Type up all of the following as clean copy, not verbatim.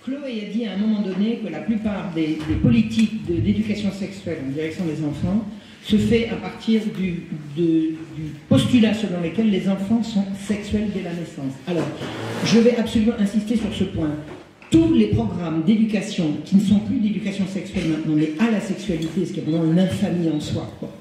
Chloé a dit à un moment donné que la plupart des politiques d'éducation sexuelle en direction des enfants se fait à partir du postulat selon lequel les enfants sont sexuels dès la naissance. Alors, je vais absolument insister sur ce point. Tous les programmes d'éducation, qui ne sont plus d'éducation sexuelle maintenant, mais à la sexualité, ce qui est vraiment une infamie en soi, quoi.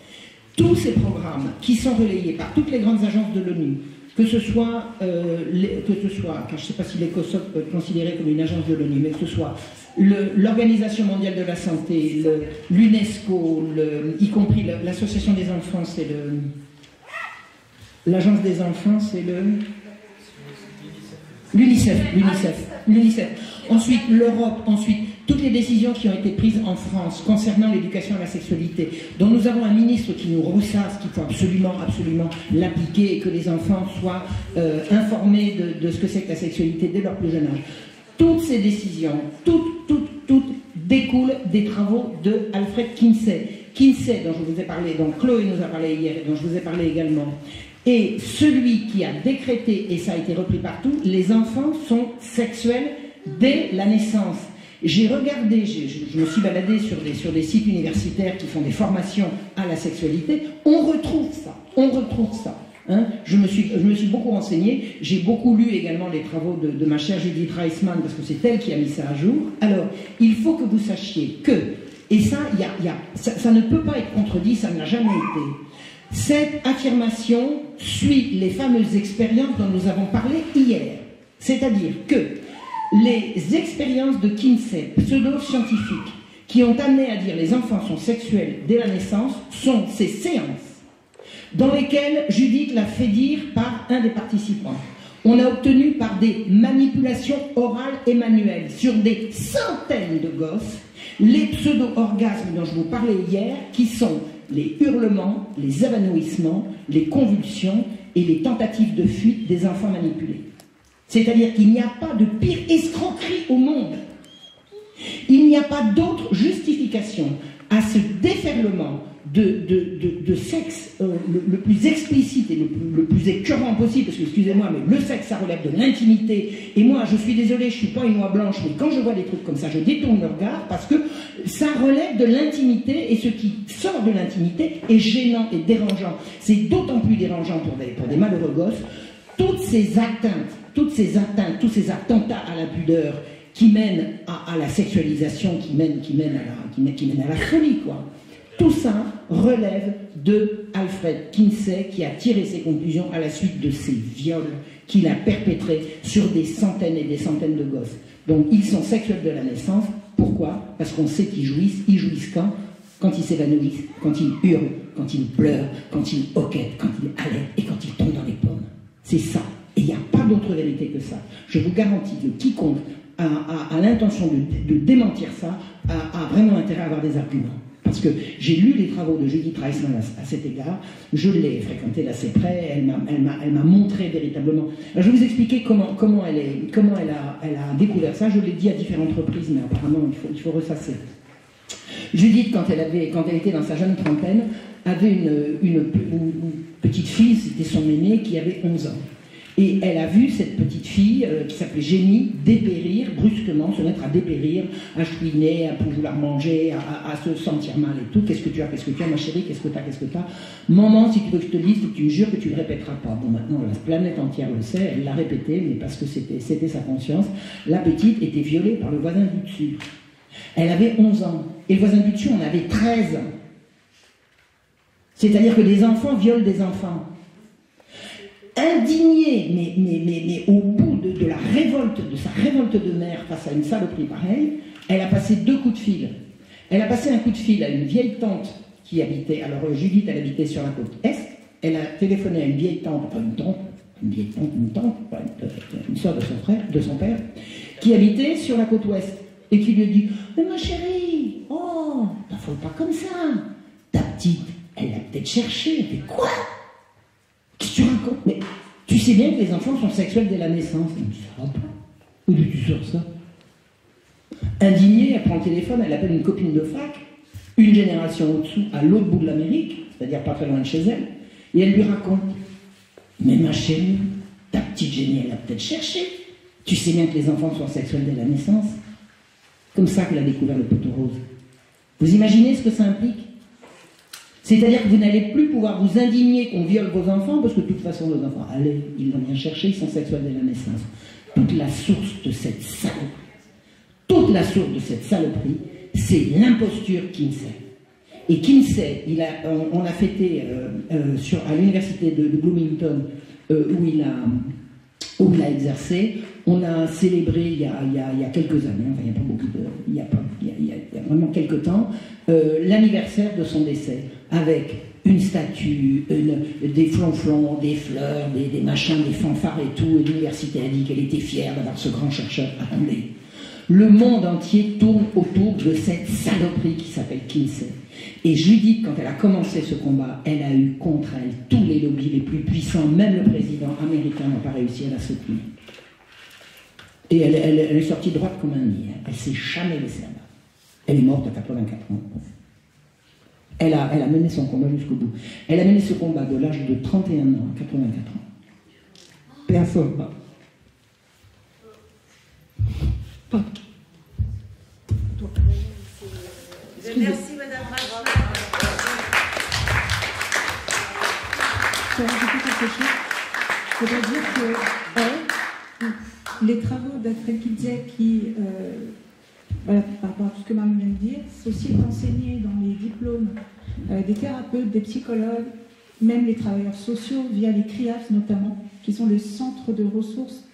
Tous ces programmes qui sont relayés par toutes les grandes agences de l'ONU, que ce soit, car je ne sais pas si l'ECOSOC peut être considéré comme une agence de l'ONU, mais que ce soit l'Organisation mondiale de la santé, l'UNESCO, y compris l'Association des enfants, c'est l'Agence des enfants, c'est l'UNICEF. Ensuite, l'Europe, ensuite, toutes les décisions qui ont été prises en France concernant l'éducation à la sexualité, dont nous avons un ministre qui nous ressasse, qu'il faut absolument l'appliquer et que les enfants soient informés de ce que c'est que la sexualité dès leur plus jeune âge. Toutes ces décisions, toutes découlent des travaux de Alfred Kinsey. Kinsey, dont je vous ai parlé, dont Chloé nous a parlé hier et dont je vous ai parlé également, et celui qui a décrété, et ça a été repris partout, les enfants sont sexuels dès la naissance. J'ai regardé, je me suis baladée sur des sites universitaires qui font des formations à la sexualité, on retrouve ça. Hein. Je me suis beaucoup renseignée, j'ai beaucoup lu également les travaux de ma chère Judith Reisman, parce que c'est elle qui a mis ça à jour. Alors, il faut que vous sachiez que, et ça, ça ne peut pas être contredit, ça n'a jamais été. Cette affirmation suit les fameuses expériences dont nous avons parlé hier. C'est-à-dire que les expériences de Kinsey, pseudo-scientifiques, qui ont amené à dire les enfants sont sexuels dès la naissance, sont ces séances dans lesquelles Judith l'a fait dire par un des participants. On a obtenu par des manipulations orales et manuelles sur des centaines de gosses les pseudo-orgasmes dont je vous parlais hier, qui sont les hurlements, les évanouissements, les convulsions et les tentatives de fuite des enfants manipulés. C'est-à-dire qu'il n'y a pas de pire escroquerie au monde. Il n'y a pas d'autre justification à ce déferlement de sexe le plus explicite et le plus écœurant possible, parce que, excusez-moi, mais le sexe, ça relève de l'intimité. Et moi, je suis désolée, je ne suis pas une oie blanche, mais quand je vois des trucs comme ça, je détourne le regard, parce que ça relève de l'intimité, et ce qui sort de l'intimité est gênant et dérangeant. C'est d'autant plus dérangeant pour des malheureux gosses. Toutes ces atteintes, tous ces attentats à la pudeur qui mènent à la sexualisation, qui mènent à la folie, quoi. Tout ça relève de Alfred Kinsey, qui a tiré ses conclusions à la suite de ces viols qu'il a perpétrés sur des centaines et des centaines de gosses. Donc ils sont sexuels de la naissance. Pourquoi? Parce qu'on sait qu'ils jouissent. Ils jouissent quand ils s'évanouissent, quand ils hurlent, quand ils pleurent, quand ils hoquettent, quand ils halètent et quand ils tombent dans les pommes. C'est ça. Et il n'y a pas d'autre vérité que ça. Je vous garantis que quiconque a l'intention de démentir ça a vraiment intérêt à avoir des arguments. Parce que j'ai lu les travaux de Judith Reisman à cet égard, je l'ai fréquentée d'assez près, elle m'a montré véritablement. Alors je vais vous expliquer comment elle a découvert ça, je l'ai dit à différentes reprises, mais apparemment il faut ressasser. Judith, quand elle était dans sa jeune trentaine, avait une petite fille, c'était son aînée, qui avait 11 ans. Et elle a vu cette petite fille, qui s'appelait Jenny, dépérir brusquement, se mettre à dépérir, à chouiner, à vouloir manger, à se sentir mal et tout. Qu'est-ce que tu as, ma chérie, qu'est-ce que tu as? Maman, si tu veux que je te dise, faut que tu me jures que tu ne le répéteras pas. Bon, maintenant, la planète entière le sait, elle l'a répété, mais parce que c'était sa conscience. La petite était violée par le voisin du dessus. Elle avait 11 ans. Et le voisin du dessus en avait 13. C'est-à-dire que des enfants violent des enfants. Indignée, mais au bout de la révolte, de sa révolte de mère face à une saloperie pareille, elle a passé 2 coups de fil. Elle a passé un coup de fil à une vieille tante qui habitait, alors Judith, elle habitait sur la côte Est, elle a téléphoné à une vieille tante, enfin une tante, une soeur de son père, qui habitait sur la côte Ouest, et qui lui a dit « Mais ma chérie, oh, t'en faut pas comme ça, ta petite, elle l'a peut-être cherché. » Elle fait « Quoi ? Qu'est-ce que tu racontes? Mais tu sais bien que les enfants sont sexuels dès la naissance. » Elle me dit « Ça va pas. Où tu sors ça ?» Indignée, elle prend le téléphone, elle appelle une copine de fac, une génération au-dessous, à l'autre bout de l'Amérique, c'est-à-dire pas très loin de chez elle, et elle lui raconte « Mais ma chérie, ta petite Jenny, elle a peut-être cherché. Tu sais bien que les enfants sont sexuels dès la naissance. » comme ça qu'elle a découvert le poteau rose. Vous imaginez ce que ça implique? C'est-à-dire que vous n'allez plus pouvoir vous indigner qu'on viole vos enfants, parce que de toute façon, vos enfants, allez, ils l'ont bien cherché, ils sont sexuels dès la naissance. Toute la source de cette saloperie, c'est l'imposture Kinsey. Et Kinsey, on a fêté à l'université de Bloomington, où il a exercé, on a célébré il y a quelques années, enfin il n'y a pas beaucoup il y a vraiment quelques temps, l'anniversaire de son décès, avec une statue, des flonflons, des fleurs, des machins, des fanfares et tout, et l'université a dit qu'elle était fière d'avoir ce grand chercheur. Attendez, le monde entier tourne autour de cette saloperie qui s'appelle Kinsey. Et Judith, quand elle a commencé ce combat, elle a eu contre elle tous les lobbies les plus puissants, même le président américain n'a pas réussi à la soutenir. Et elle est sortie droite comme un nid, hein. Elle s'est jamais laissée abattre. Elle est morte à 84 ans. Elle a mené son combat jusqu'au bout. Elle a mené ce combat de l'âge de 31 ans à 84 ans. Personne pas. Merci Madame Rachel. Je vais rajouter quelque chose. Je voudrais dire que les travaux d'Alfred Kinsey qui, voilà, par rapport à tout ce que Marie vient de dire, c'est aussi enseigné dans les diplômes des thérapeutes, des psychologues, même les travailleurs sociaux via les CRIAF notamment, qui sont les centres de ressources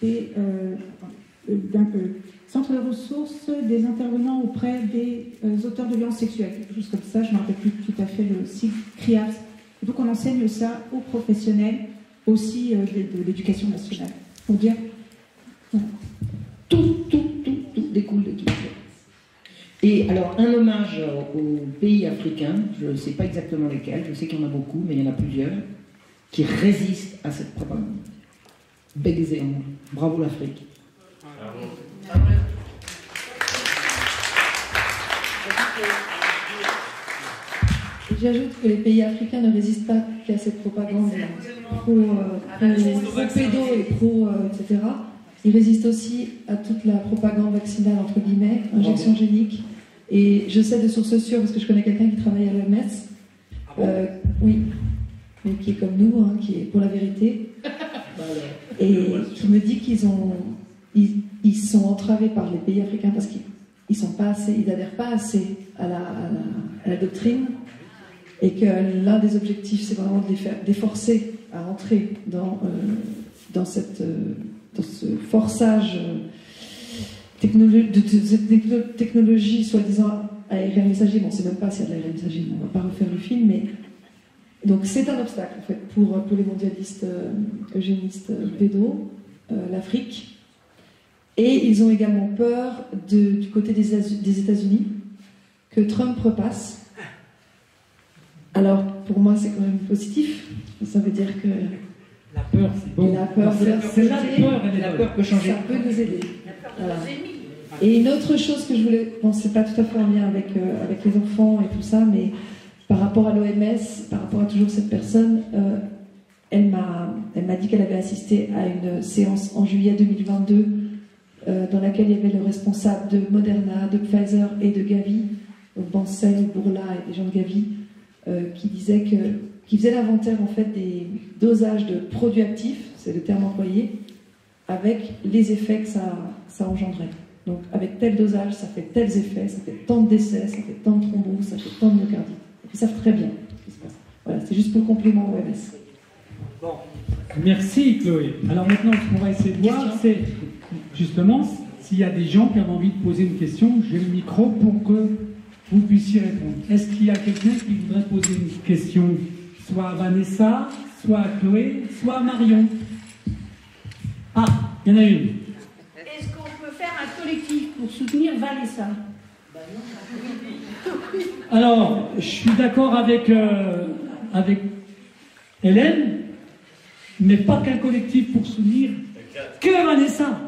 centre de ressources des intervenants auprès des auteurs de violences sexuelles, quelque chose comme ça, je ne me rappelle plus tout à fait le site CRIAPS. Donc on enseigne ça aux professionnels aussi de l'éducation nationale. Pour dire, voilà. Tout découle de Kinsey. Et alors, un hommage aux pays africains, je ne sais pas exactement lesquels, je sais qu'il y en a beaucoup, mais il y en a plusieurs, qui résistent à cette propagande. Bégzé, bravo l'Afrique. J'ajoute que les pays africains ne résistent pas qu'à cette propagande pro-pédo et etc. Ils résistent aussi à toute la propagande vaccinale, entre guillemets, injection génique. Et je sais de sources sûres, parce que je connais quelqu'un qui travaille à l'OMS, oui, mais qui est comme nous, hein, qui est pour la vérité, et qui me dit ils sont entravés par les pays africains parce qu'ils sont pas assez, ils n'adhèrent pas assez à la doctrine, et que l'un des objectifs, c'est vraiment de les forcer à entrer dans ce forçage de cette technologie soi-disant ARN-messager. Bon, on ne sait même pas s'il y a de l'ARN-messager, on ne va pas refaire le film, mais donc c'est un obstacle en fait pour les mondialistes eugénistes pédos, l'Afrique. Et ils ont également peur du côté des États-Unis que Trump repasse. Alors, pour moi, c'est quand même positif. Ça veut dire que la peur, c'est bon. La peur de la peur peut changer. Ça peut nous aider. Voilà. Et une autre chose que je voulais... Bon, c'est pas tout à fait en lien avec les enfants et tout ça, mais par rapport à l'OMS, par rapport à toujours cette personne, elle m'a dit qu'elle avait assisté à une séance en juillet 2022 dans laquelle il y avait le responsable de Moderna, de Pfizer et de Gavi, Bancel, Bourla et des gens de Gavi, qui faisait l'inventaire en fait des dosages de produits actifs, c'est le terme employé, avec les effets que ça engendrait. Donc avec tel dosage, ça fait tels effets, ça fait tant de décès, ça fait tant de thromboses, ça fait tant de myocardite. Ils savent très bien ce qui se passe. Voilà, c'est juste pour le complément OMS. Bon, merci Chloé. Alors maintenant, ce qu'on va essayer de voir, c'est justement s'il y a des gens qui ont envie de poser une question. J'ai le micro pour que vous puissiez répondre. Est-ce qu'il y a quelqu'un qui voudrait poser une question, soit à Vanessa, soit à Chloé, soit à Marion? Ah, il y en a une. Est-ce qu'on peut faire un collectif pour soutenir Vanessa? Alors, je suis d'accord avec Hélène, mais pas qu'un collectif pour soutenir que Vanessa.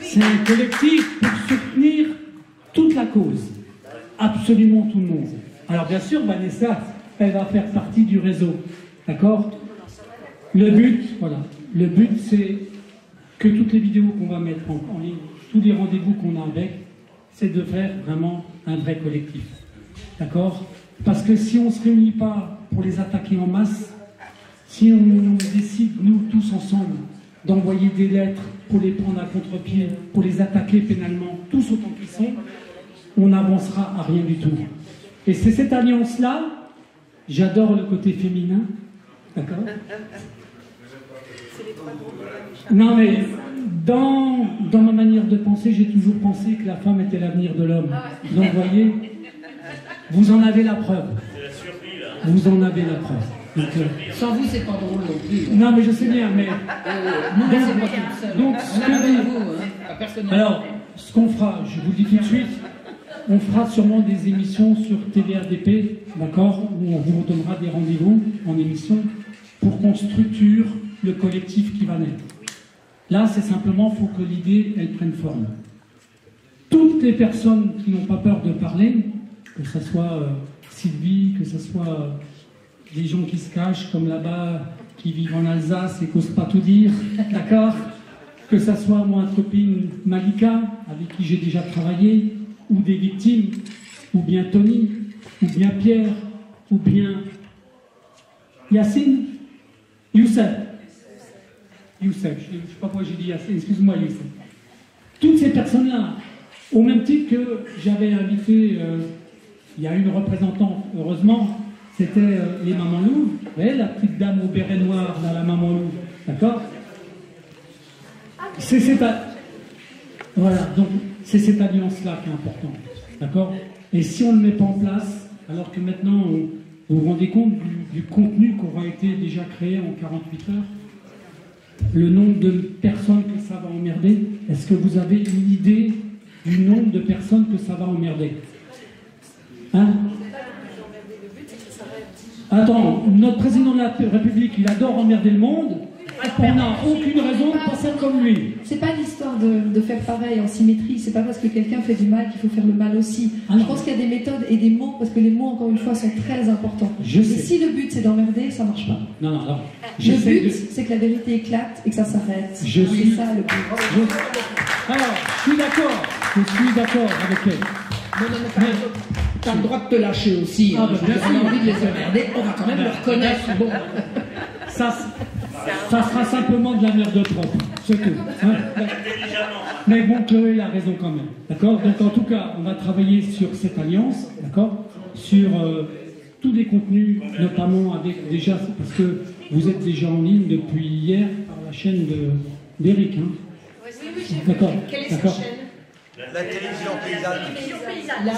C'est un collectif pour soutenir toute la cause. Absolument tout le monde. Alors bien sûr, Vanessa, elle va faire partie du réseau. D'accord? Le but, c'est que toutes les vidéos qu'on va mettre en ligne, tous les rendez-vous qu'on a avec, c'est de faire vraiment un vrai collectif. D'accord? Parce que si on ne se réunit pas pour les attaquer en masse, si on décide, nous, tous ensemble, d'envoyer des lettres pour les prendre à contre-pied, pour les attaquer pénalement, tous autant qu'ils sont, on n'avancera à rien du tout. Et c'est cette alliance-là, j'adore le côté féminin, d'accord? Non mais, dans ma manière de penser, j'ai toujours pensé que la femme était l'avenir de l'homme. Donc vous voyez, vous en avez la preuve. Vous en avez la preuve. Donc, sans vous, c'est pas drôle non plus. Non, mais je sais bien, mais... nous, c'est pas tout seul. Donc, alors, ce qu'on fera, je vous le dis tout de suite, on fera sûrement des émissions sur TVRDP, d'accord, où on vous donnera des rendez-vous en émission pour qu'on structure le collectif qui va naître. Là, c'est simplement, il faut que l'idée, elle prenne forme. Toutes les personnes qui n'ont pas peur de parler, que ce soit Sylvie, que ce soit des gens qui se cachent, comme là-bas, qui vivent en Alsace et qui n'osent pas tout dire, d'accord? Que ce soit moi, copine Malika, avec qui j'ai déjà travaillé, ou des victimes, ou bien Tony, ou bien Pierre, ou bien Yacine, Youssef. Youssef, je ne sais pas pourquoi j'ai dit Yacine, excuse-moi Youssef. Toutes ces personnes-là, au même titre que j'avais invité, il y a une représentante, heureusement, c'était les Mamans Louves, vous voyez, la petite dame au béret noir dans la Maman Louve, d'accord? Voilà, donc c'est cette alliance-là qui est importante, d'accord? Et si on ne le met pas en place, alors que maintenant, vous vous rendez compte du contenu qui aura été déjà créé en 48 heures, le nombre de personnes que ça va emmerder, est-ce que vous avez une idée du nombre de personnes que ça va emmerder? Hein? Attends, notre président de la République, il adore emmerder le monde. On n'a aucune raison de penser comme lui. C'est pas l'histoire de faire pareil en symétrie. C'est pas parce que quelqu'un fait du mal qu'il faut faire le mal aussi. Je pense qu'il y a des méthodes et des mots, parce que les mots, encore une fois, sont très importants. Et si le but c'est d'emmerder, ça marche pas. Non. Le but, c'est que la vérité éclate et que ça s'arrête. C'est ça le but. Alors, je suis d'accord avec elle. Mais tu as le droit de te lâcher aussi. Ah, on a envie de les emmerder, on va quand même le reconnaître. Bon. Ça sera simplement de la merde propre, c'est tout. Hein. Mais bon, Chloé a raison quand même, d'accord? Donc en tout cas, on va travailler sur cette alliance, d'accord? Sur tous les contenus, notamment avec déjà, parce que vous êtes déjà en ligne depuis hier par la chaîne d'Eric, hein? Oui, d'accord. Quelle est cette chaîne? La télévision paysanne. La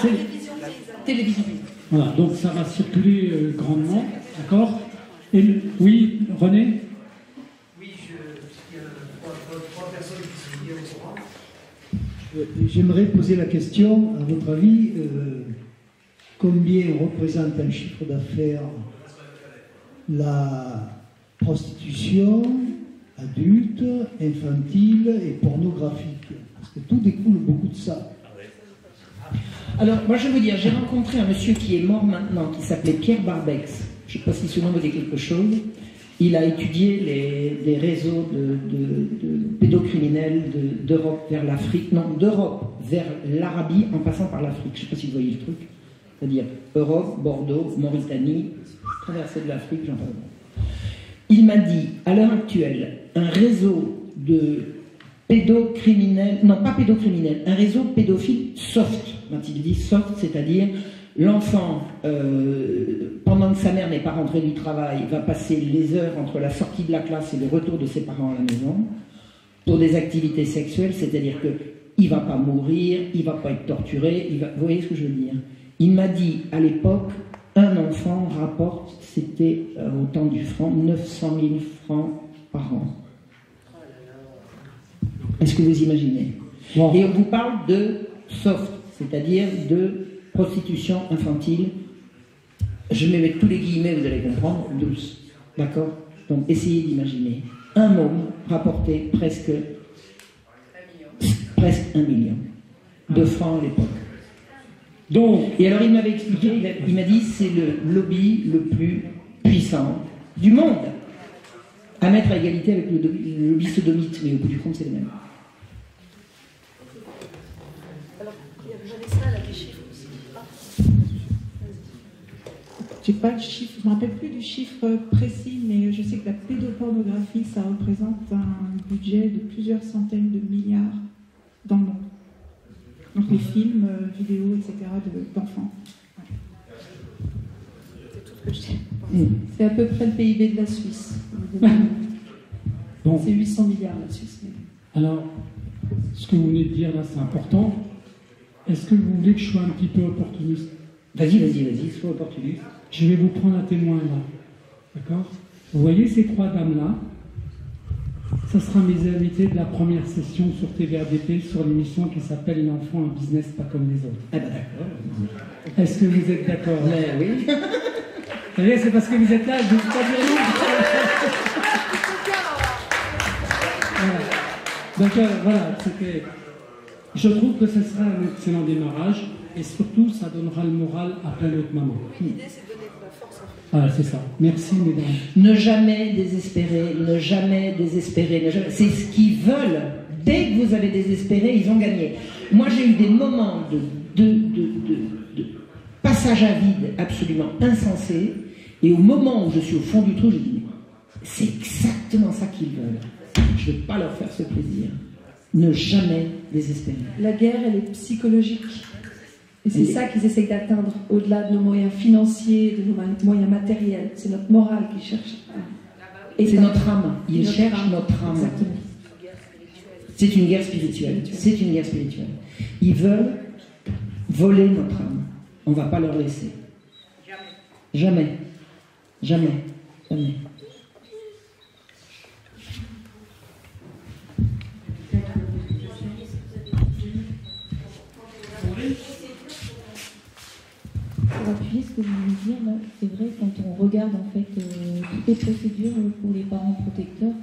télévision paysanne. Voilà, donc ça va circuler grandement, d'accord? Et oui, René? Oui, il y a trois personnes qui sont liées au courant. J'aimerais poser la question, à votre avis, combien représente en chiffre d'affaires la prostitution adulte, infantile et pornographique? Parce que tout découle beaucoup de ça. Alors, moi je vais vous dire, j'ai rencontré un monsieur qui est mort maintenant, qui s'appelait Pierre Barbex. Je ne sais pas si ce nom vous dit quelque chose. Il a étudié les réseaux de pédocriminels d'Europe vers l'Afrique, non, d'Europe vers l'Arabie en passant par l'Afrique. Je ne sais pas si vous voyez le truc. C'est-à-dire Europe, Bordeaux, Mauritanie, traversée de l'Afrique, j'en parle. Il m'a dit, à l'heure actuelle, un réseau de pédocriminels, non pas pédocriminels, un réseau pédophile soft. Quand il dit soft, c'est-à-dire l'enfant, pendant que sa mère n'est pas rentrée du travail, va passer les heures entre la sortie de la classe et le retour de ses parents à la maison pour des activités sexuelles, c'est-à-dire qu'il ne va pas mourir, il ne va pas être torturé, vous voyez ce que je veux dire? Il m'a dit, à l'époque, un enfant rapporte, c'était au temps du franc, 900 000 francs par an. Est-ce que vous imaginez? Bon. Et on vous parle de soft, c'est-à-dire de prostitution infantile. Je mets avec tous les guillemets, vous allez comprendre, douce. D'accord? Donc essayez d'imaginer. Un môme rapportait presque 1 million de francs à l'époque. Donc, et alors il m'avait expliqué, il m'a dit c'est le lobby le plus puissant du monde, à mettre à égalité avec le lobby sodomite, mais au bout du compte c'est le même. Vanessa, elle a des chiffres aussi. J'ai pas le chiffre, je ne me rappelle plus du chiffre précis, mais je sais que la pédopornographie, ça représente un budget de plusieurs centaines de milliards dans le monde. Donc les films, vidéos, etc. d'enfants. C'est tout ce que je dis. C'est à peu près le PIB de la Suisse. Bon. C'est 800 milliards la Suisse. Alors, ce que vous venez de dire là, c'est important. Est-ce que vous voulez que je sois un petit peu opportuniste? Vas-y, sois opportuniste. Je vais vous prendre un témoin là. D'accord? Vous voyez ces trois dames-là? Ça sera mes invités de la première session sur TVRDP sur l'émission qui s'appelle L'enfant, un business pas comme les autres. Ah ben d'accord. Est-ce que vous êtes d'accord? Oui. Vous voyez, c'est parce que vous êtes là, je ne vous pas dire non. Voilà. Donc voilà, c'était. Je trouve que ce sera un excellent démarrage et surtout, ça donnera le moral à plein d'autres mamans. L'idée, c'est de donner de la force, en fait. Ah, c'est ça. Merci, mesdames. Ne jamais désespérer, ne jamais désespérer. C'est ce qu'ils veulent. Dès que vous avez désespéré, ils ont gagné. Moi, j'ai eu des moments de passage à vide absolument insensés. Et au moment où je suis au fond du trou, je dis, c'est exactement ça qu'ils veulent. Je ne vais pas leur faire ce plaisir. Ne jamais désespérer. La guerre, elle est psychologique. Et c'est ça qu'ils essayent d'atteindre, au-delà de nos moyens financiers, de nos moyens matériels. C'est notre morale qu'ils cherchent. Et c'est notre âme. Ils cherchent notre âme. Exactement. C'est une guerre spirituelle. C'est une guerre spirituelle. Ils veulent voler notre âme. On ne va pas leur laisser. Jamais. Jamais. Jamais. Pour appuyer ce que vous voulez dire, là, c'est vrai, quand on regarde en fait toutes les procédures pour les parents protecteurs,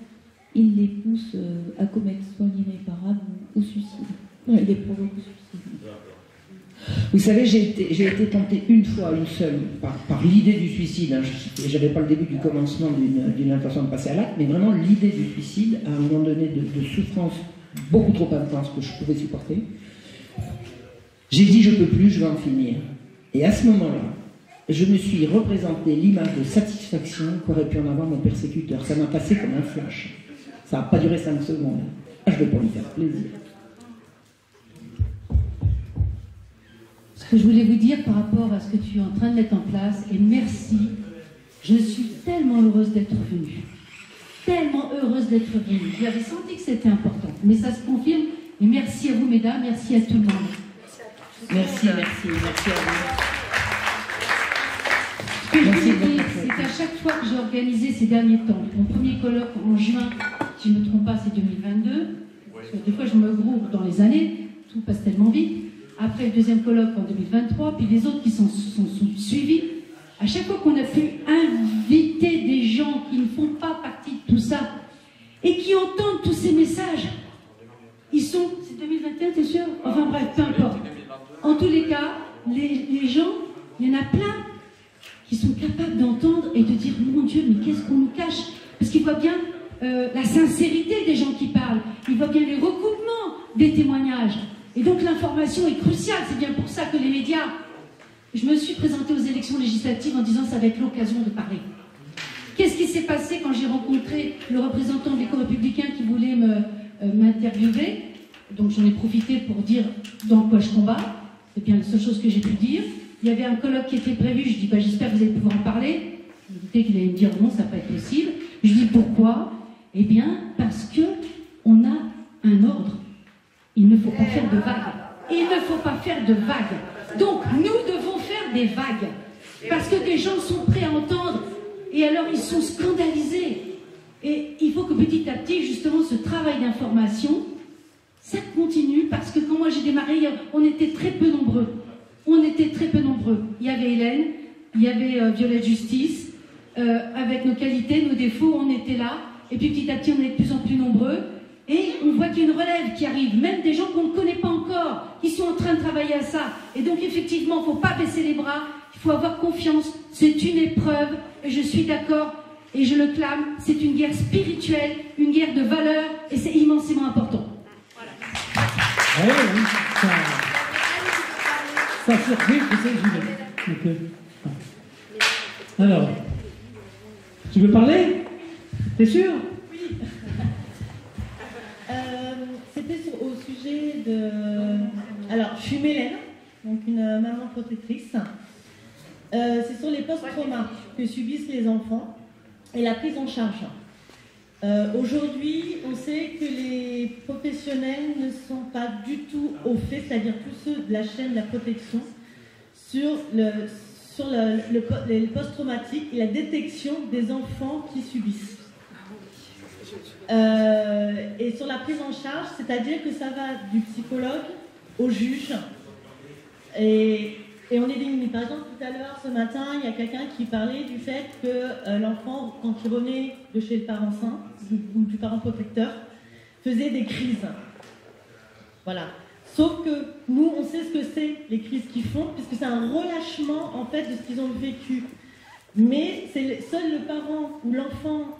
ils les poussent à commettre soit l'irréparable ou au suicide. Oui. Ils les provoquent au suicide. Vous savez, j'ai été tentée une fois, une seule, par l'idée du suicide. Hein. Je n'avais pas le début du commencement d'une intention de passer à l'acte, mais vraiment l'idée du suicide, à un moment donné de souffrance beaucoup trop intense que je pouvais supporter. J'ai dit, je ne peux plus, je vais en finir. Et à ce moment-là, je me suis représenté l'image de satisfaction qu'aurait pu en avoir mon persécuteur. Ça m'a passé comme un flash. Ça n'a pas duré 5 secondes. Ah, je vais pas lui faire plaisir. Ce que je voulais vous dire par rapport à ce que tu es en train de mettre en place, et merci, je suis tellement heureuse d'être venue. Tellement heureuse d'être venue. J'avais senti que c'était important, mais ça se confirme. Et merci à vous, mesdames, merci à tout le monde. Merci à vous. Ce que je voulais dire, c'est qu'à chaque fois que j'ai organisé ces derniers temps, mon premier colloque en juin, si je ne me trompe pas, c'est 2022, parce que des fois je me groupe dans les années, tout passe tellement vite. Après le deuxième colloque en 2023, puis les autres qui sont suivis. À chaque fois qu'on a pu inviter des gens qui ne font pas partie de tout ça et qui entendent tous ces messages, ils sont... C'est 2021, t'es sûr? Enfin bref, peu importe. En tous les cas, les gens, il y en a plein qui sont capables d'entendre et de dire, mon Dieu, mais qu'est-ce qu'on nous cache? Parce qu'ils voient bien la sincérité des gens qui parlent, ils voient bien les recoupements des témoignages. Et donc l'information est cruciale, c'est bien pour ça que les médias... Je me suis présentée aux élections législatives en disant ça va être l'occasion de parler. Qu'est-ce qui s'est passé quand j'ai rencontré le représentant de l'Éco-Républicain qui voulait m'interviewer? Donc j'en ai profité pour dire dans quoi je combats. C'est bien la seule chose que j'ai pu dire. Il y avait un colloque qui était prévu, je dis bah, j'espère que vous allez pouvoir en parler. Je me doutais qu'il allait me dire non, ça ne va pas être possible. Je dis pourquoi? Eh bien parce qu'on a un ordre. Il ne faut pas faire de vagues. Il ne faut pas faire de vagues. Donc nous devons faire des vagues. Parce que des gens sont prêts à entendre. Et alors ils sont scandalisés. Et il faut que petit à petit, justement, ce travail d'information, ça continue. Parce que quand moi j'ai démarré, on était très peu nombreux. On était très peu nombreux. Il y avait Hélène, il y avait Violette Justice. Avec nos qualités, nos défauts, on était là. Et puis petit à petit, on est de plus en plus nombreux. Et on voit qu'il y a une relève qui arrive, même des gens qu'on ne connaît pas encore, qui sont en train de travailler à ça. Et donc effectivement, il ne faut pas baisser les bras, il faut avoir confiance. C'est une épreuve, et je suis d'accord, et je le clame, c'est une guerre spirituelle, une guerre de valeurs, et c'est immensément important. Voilà. Oui, ça... Ça surprise que c'est Julie. Alors, tu veux parler? T'es sûr? Oui. C'était au sujet de... Alors, je suis Mélène, donc une maman protectrice. C'est sur les post-traumas que subissent les enfants et la prise en charge. Aujourd'hui, on sait que les professionnels ne sont pas du tout au fait, c'est-à-dire tous ceux de la chaîne de la protection, sur les post-traumatiques et la détection des enfants qui subissent. Et sur la prise en charge, c'est-à-dire que ça va du psychologue au juge. Et on est démunis. Par exemple, tout à l'heure, ce matin, il y a quelqu'un qui parlait du fait que l'enfant, quand il revenait de chez le parent sain, ou du parent protecteur, faisait des crises. Voilà. Sauf que nous, on sait ce que c'est, les crises qu'ils font, puisque c'est un relâchement, en fait, de ce qu'ils ont vécu. Mais c'est seul le parent ou l'enfant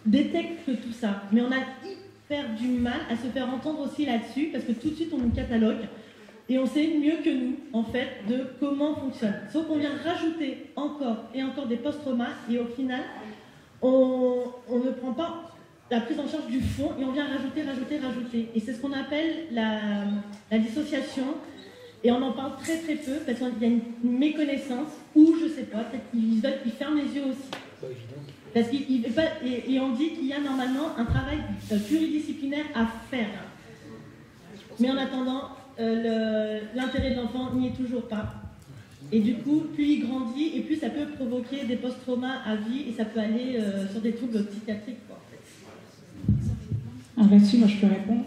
détecte tout ça. Mais on a hyper du mal à se faire entendre aussi là-dessus, parce que tout de suite, on nous catalogue. Et on sait mieux que nous, en fait, de comment fonctionne. Sauf qu'on vient rajouter encore et encore des post-traumas, et au final, on ne prend pas la prise en charge du fond, et on vient rajouter. Et c'est ce qu'on appelle la dissociation, et on en parle très très peu, parce qu'il y a une méconnaissance, ou je sais pas, peut-être qu'ils ferment les yeux aussi. Parce et on dit qu'il y a normalement un travail pluridisciplinaire à faire. Mais en attendant, l'intérêt de l'enfant n'y est toujours pas. Et du coup, plus il grandit, et plus ça peut provoquer des post-traumas à vie, et ça peut aller sur des troubles psychiatriques, quoi, en fait. Alors là-dessus, moi je peux répondre.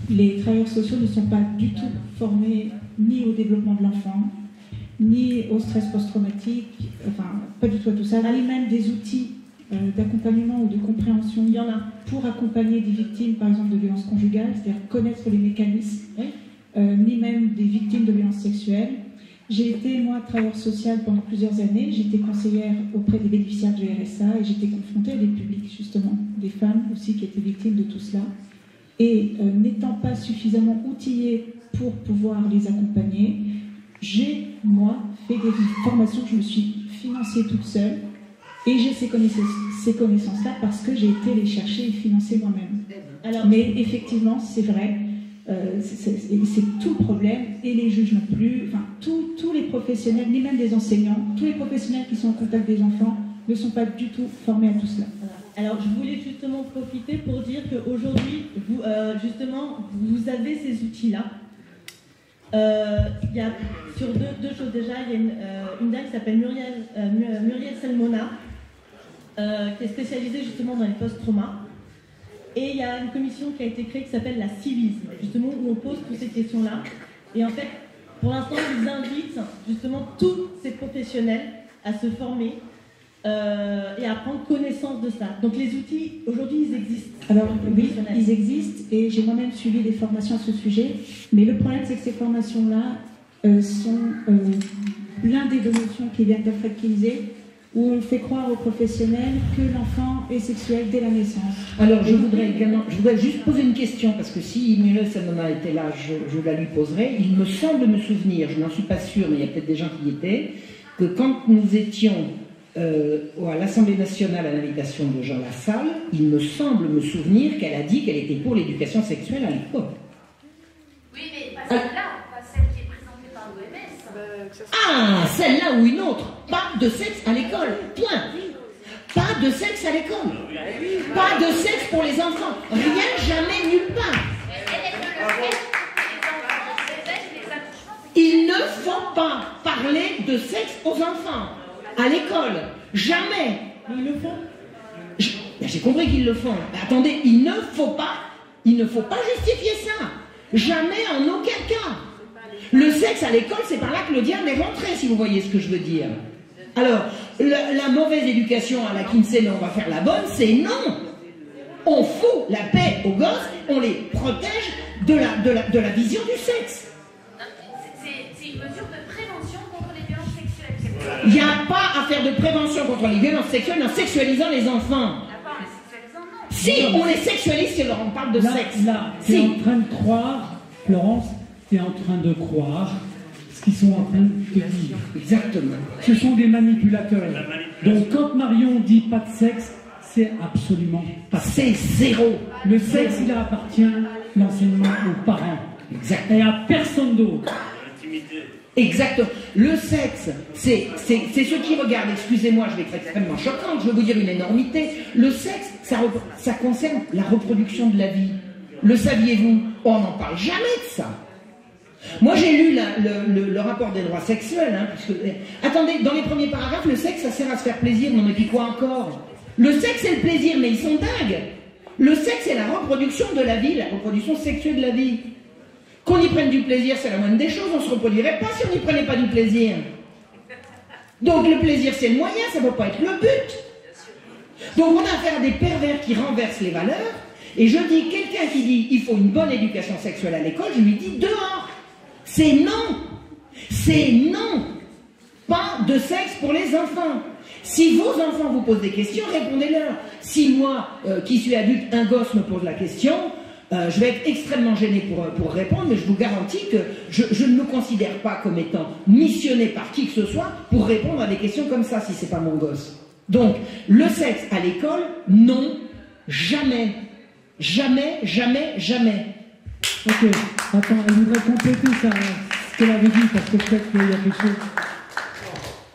Les travailleurs sociaux ne sont pas du tout formés ni au développement de l'enfant, ni au stress post-traumatique, enfin pas du tout à tout ça, ni même des outils d'accompagnement ou de compréhension. Il y en a pour accompagner des victimes, par exemple, de violences conjugales, c'est-à-dire connaître les mécanismes, ni même des victimes de violences sexuelles. J'ai été, moi, travailleur social pendant plusieurs années. J'étais conseillère auprès des bénéficiaires du RSA et j'étais confrontée à des publics, justement, des femmes aussi qui étaient victimes de tout cela. Et n'étant pas suffisamment outillée pour pouvoir les accompagner, j'ai, moi, fait des formations, je me suis financée toute seule et j'ai ces connaissances-là parce que j'ai été les chercher et financer moi-même. Mais effectivement, c'est vrai, c'est tout le problème, et les juges non plus, enfin, tous les professionnels, ni même des enseignants, tous les professionnels qui sont en contact des enfants ne sont pas du tout formés à tout cela. Alors, je voulais justement profiter pour dire qu'aujourd'hui, justement, vous avez ces outils-là. Il y a sur deux choses déjà. Il y a une dame qui s'appelle Muriel Salmona, qui est spécialisée justement dans les post-traumas. Et il y a une commission qui a été créée qui s'appelle la Civisme, justement, où on pose toutes ces questions-là. Et en fait, pour l'instant, ils invitent justement tous ces professionnels à se former et à prendre connaissance de ça. Donc les outils, aujourd'hui, ils existent. Alors oui, ils existent, et j'ai moi-même suivi des formations à ce sujet, mais le problème, c'est que ces formations-là sont blindées de notions qui viennent d'Alfred Kinsey, où on fait croire aux professionnels que l'enfant est sexuel dès la naissance. Alors je voudrais juste poser une question, parce que si Muriel Salmona était là, je la lui poserai. Il me semble me souvenir, je n'en suis pas sûre, mais il y a peut-être des gens qui y étaient, que quand nous étions à l'Assemblée nationale à l'invitation de Jean Lassalle, il me semble me souvenir qu'elle a dit qu'elle était pour l'éducation sexuelle à l'école. Oui, mais pas celle-là, pas celle qui est présentée par l'OMS. Ah, celle-là ou une autre. Pas de sexe à l'école, point. Pas de sexe à l'école. Pas de sexe pour les enfants. Rien, jamais, nulle part. Il ne faut pas parler de sexe aux enfants à l'école. Jamais. Ils le font. J'ai compris qu'ils le font. Mais attendez, il ne faut pas justifier ça. Jamais, en aucun cas. Le sexe à l'école, c'est par là que le diable est rentré, si vous voyez ce que je veux dire. Alors, la mauvaise éducation à la Kinsey, mais on va faire la bonne, c'est non. On fout la paix aux gosses, on les protège de la vision du sexe. C'est une mesure de prévention contre les violences sexuelles. Il n'y a pas à faire de prévention contre les violences sexuelles en sexualisant les enfants. Si, on les sexualise si on parle de sexe. Là, tu es en train de croire, Florence, est en train de croire ce qu'ils sont en train de dire. Exactement. Ce sont des manipulateurs. Donc quand Marion dit pas de sexe, c'est absolument pas. C'est zéro. Le sexe, il appartient l'enseignement aux parents. Exact. Et à personne d'autre. Exactement. Le sexe, c'est ceux qui regardent, excusez-moi, je vais être extrêmement choquante, je vais vous dire une énormité. Le sexe, ça concerne la reproduction de la vie. Le saviez-vous? On n'en parle jamais de ça. Moi, j'ai lu le rapport des droits sexuels. Hein, puisque, attendez, dans les premiers paragraphes, le sexe, ça sert à se faire plaisir. Non, mais puis quoi encore? Le sexe, c'est le plaisir, mais ils sont dingues. Le sexe, c'est la reproduction de la vie, la reproduction sexuelle de la vie. Qu'on y prenne du plaisir, c'est la moindre des choses. On ne se reproduirait pas si on n'y prenait pas du plaisir. Donc, le plaisir, c'est le moyen, ça ne peut pas être le but. Donc, on a affaire à des pervers qui renversent les valeurs. Et je dis, quelqu'un qui dit il faut une bonne éducation sexuelle à l'école, je lui dis dehors. C'est non. C'est non. Pas de sexe pour les enfants. Si vos enfants vous posent des questions, répondez-leur. Si moi, qui suis adulte, un gosse me pose la question, je vais être extrêmement gêné pour répondre, mais je vous garantis que je ne me considère pas comme étant missionné par qui que ce soit pour répondre à des questions comme ça, si c'est pas mon gosse. Donc, le sexe à l'école, non, jamais. Jamais, jamais, jamais. Ok, attends, elle voudrait compléter ça, ce qu'elle avait dit, parce que peut-être qu'il y a quelque chose.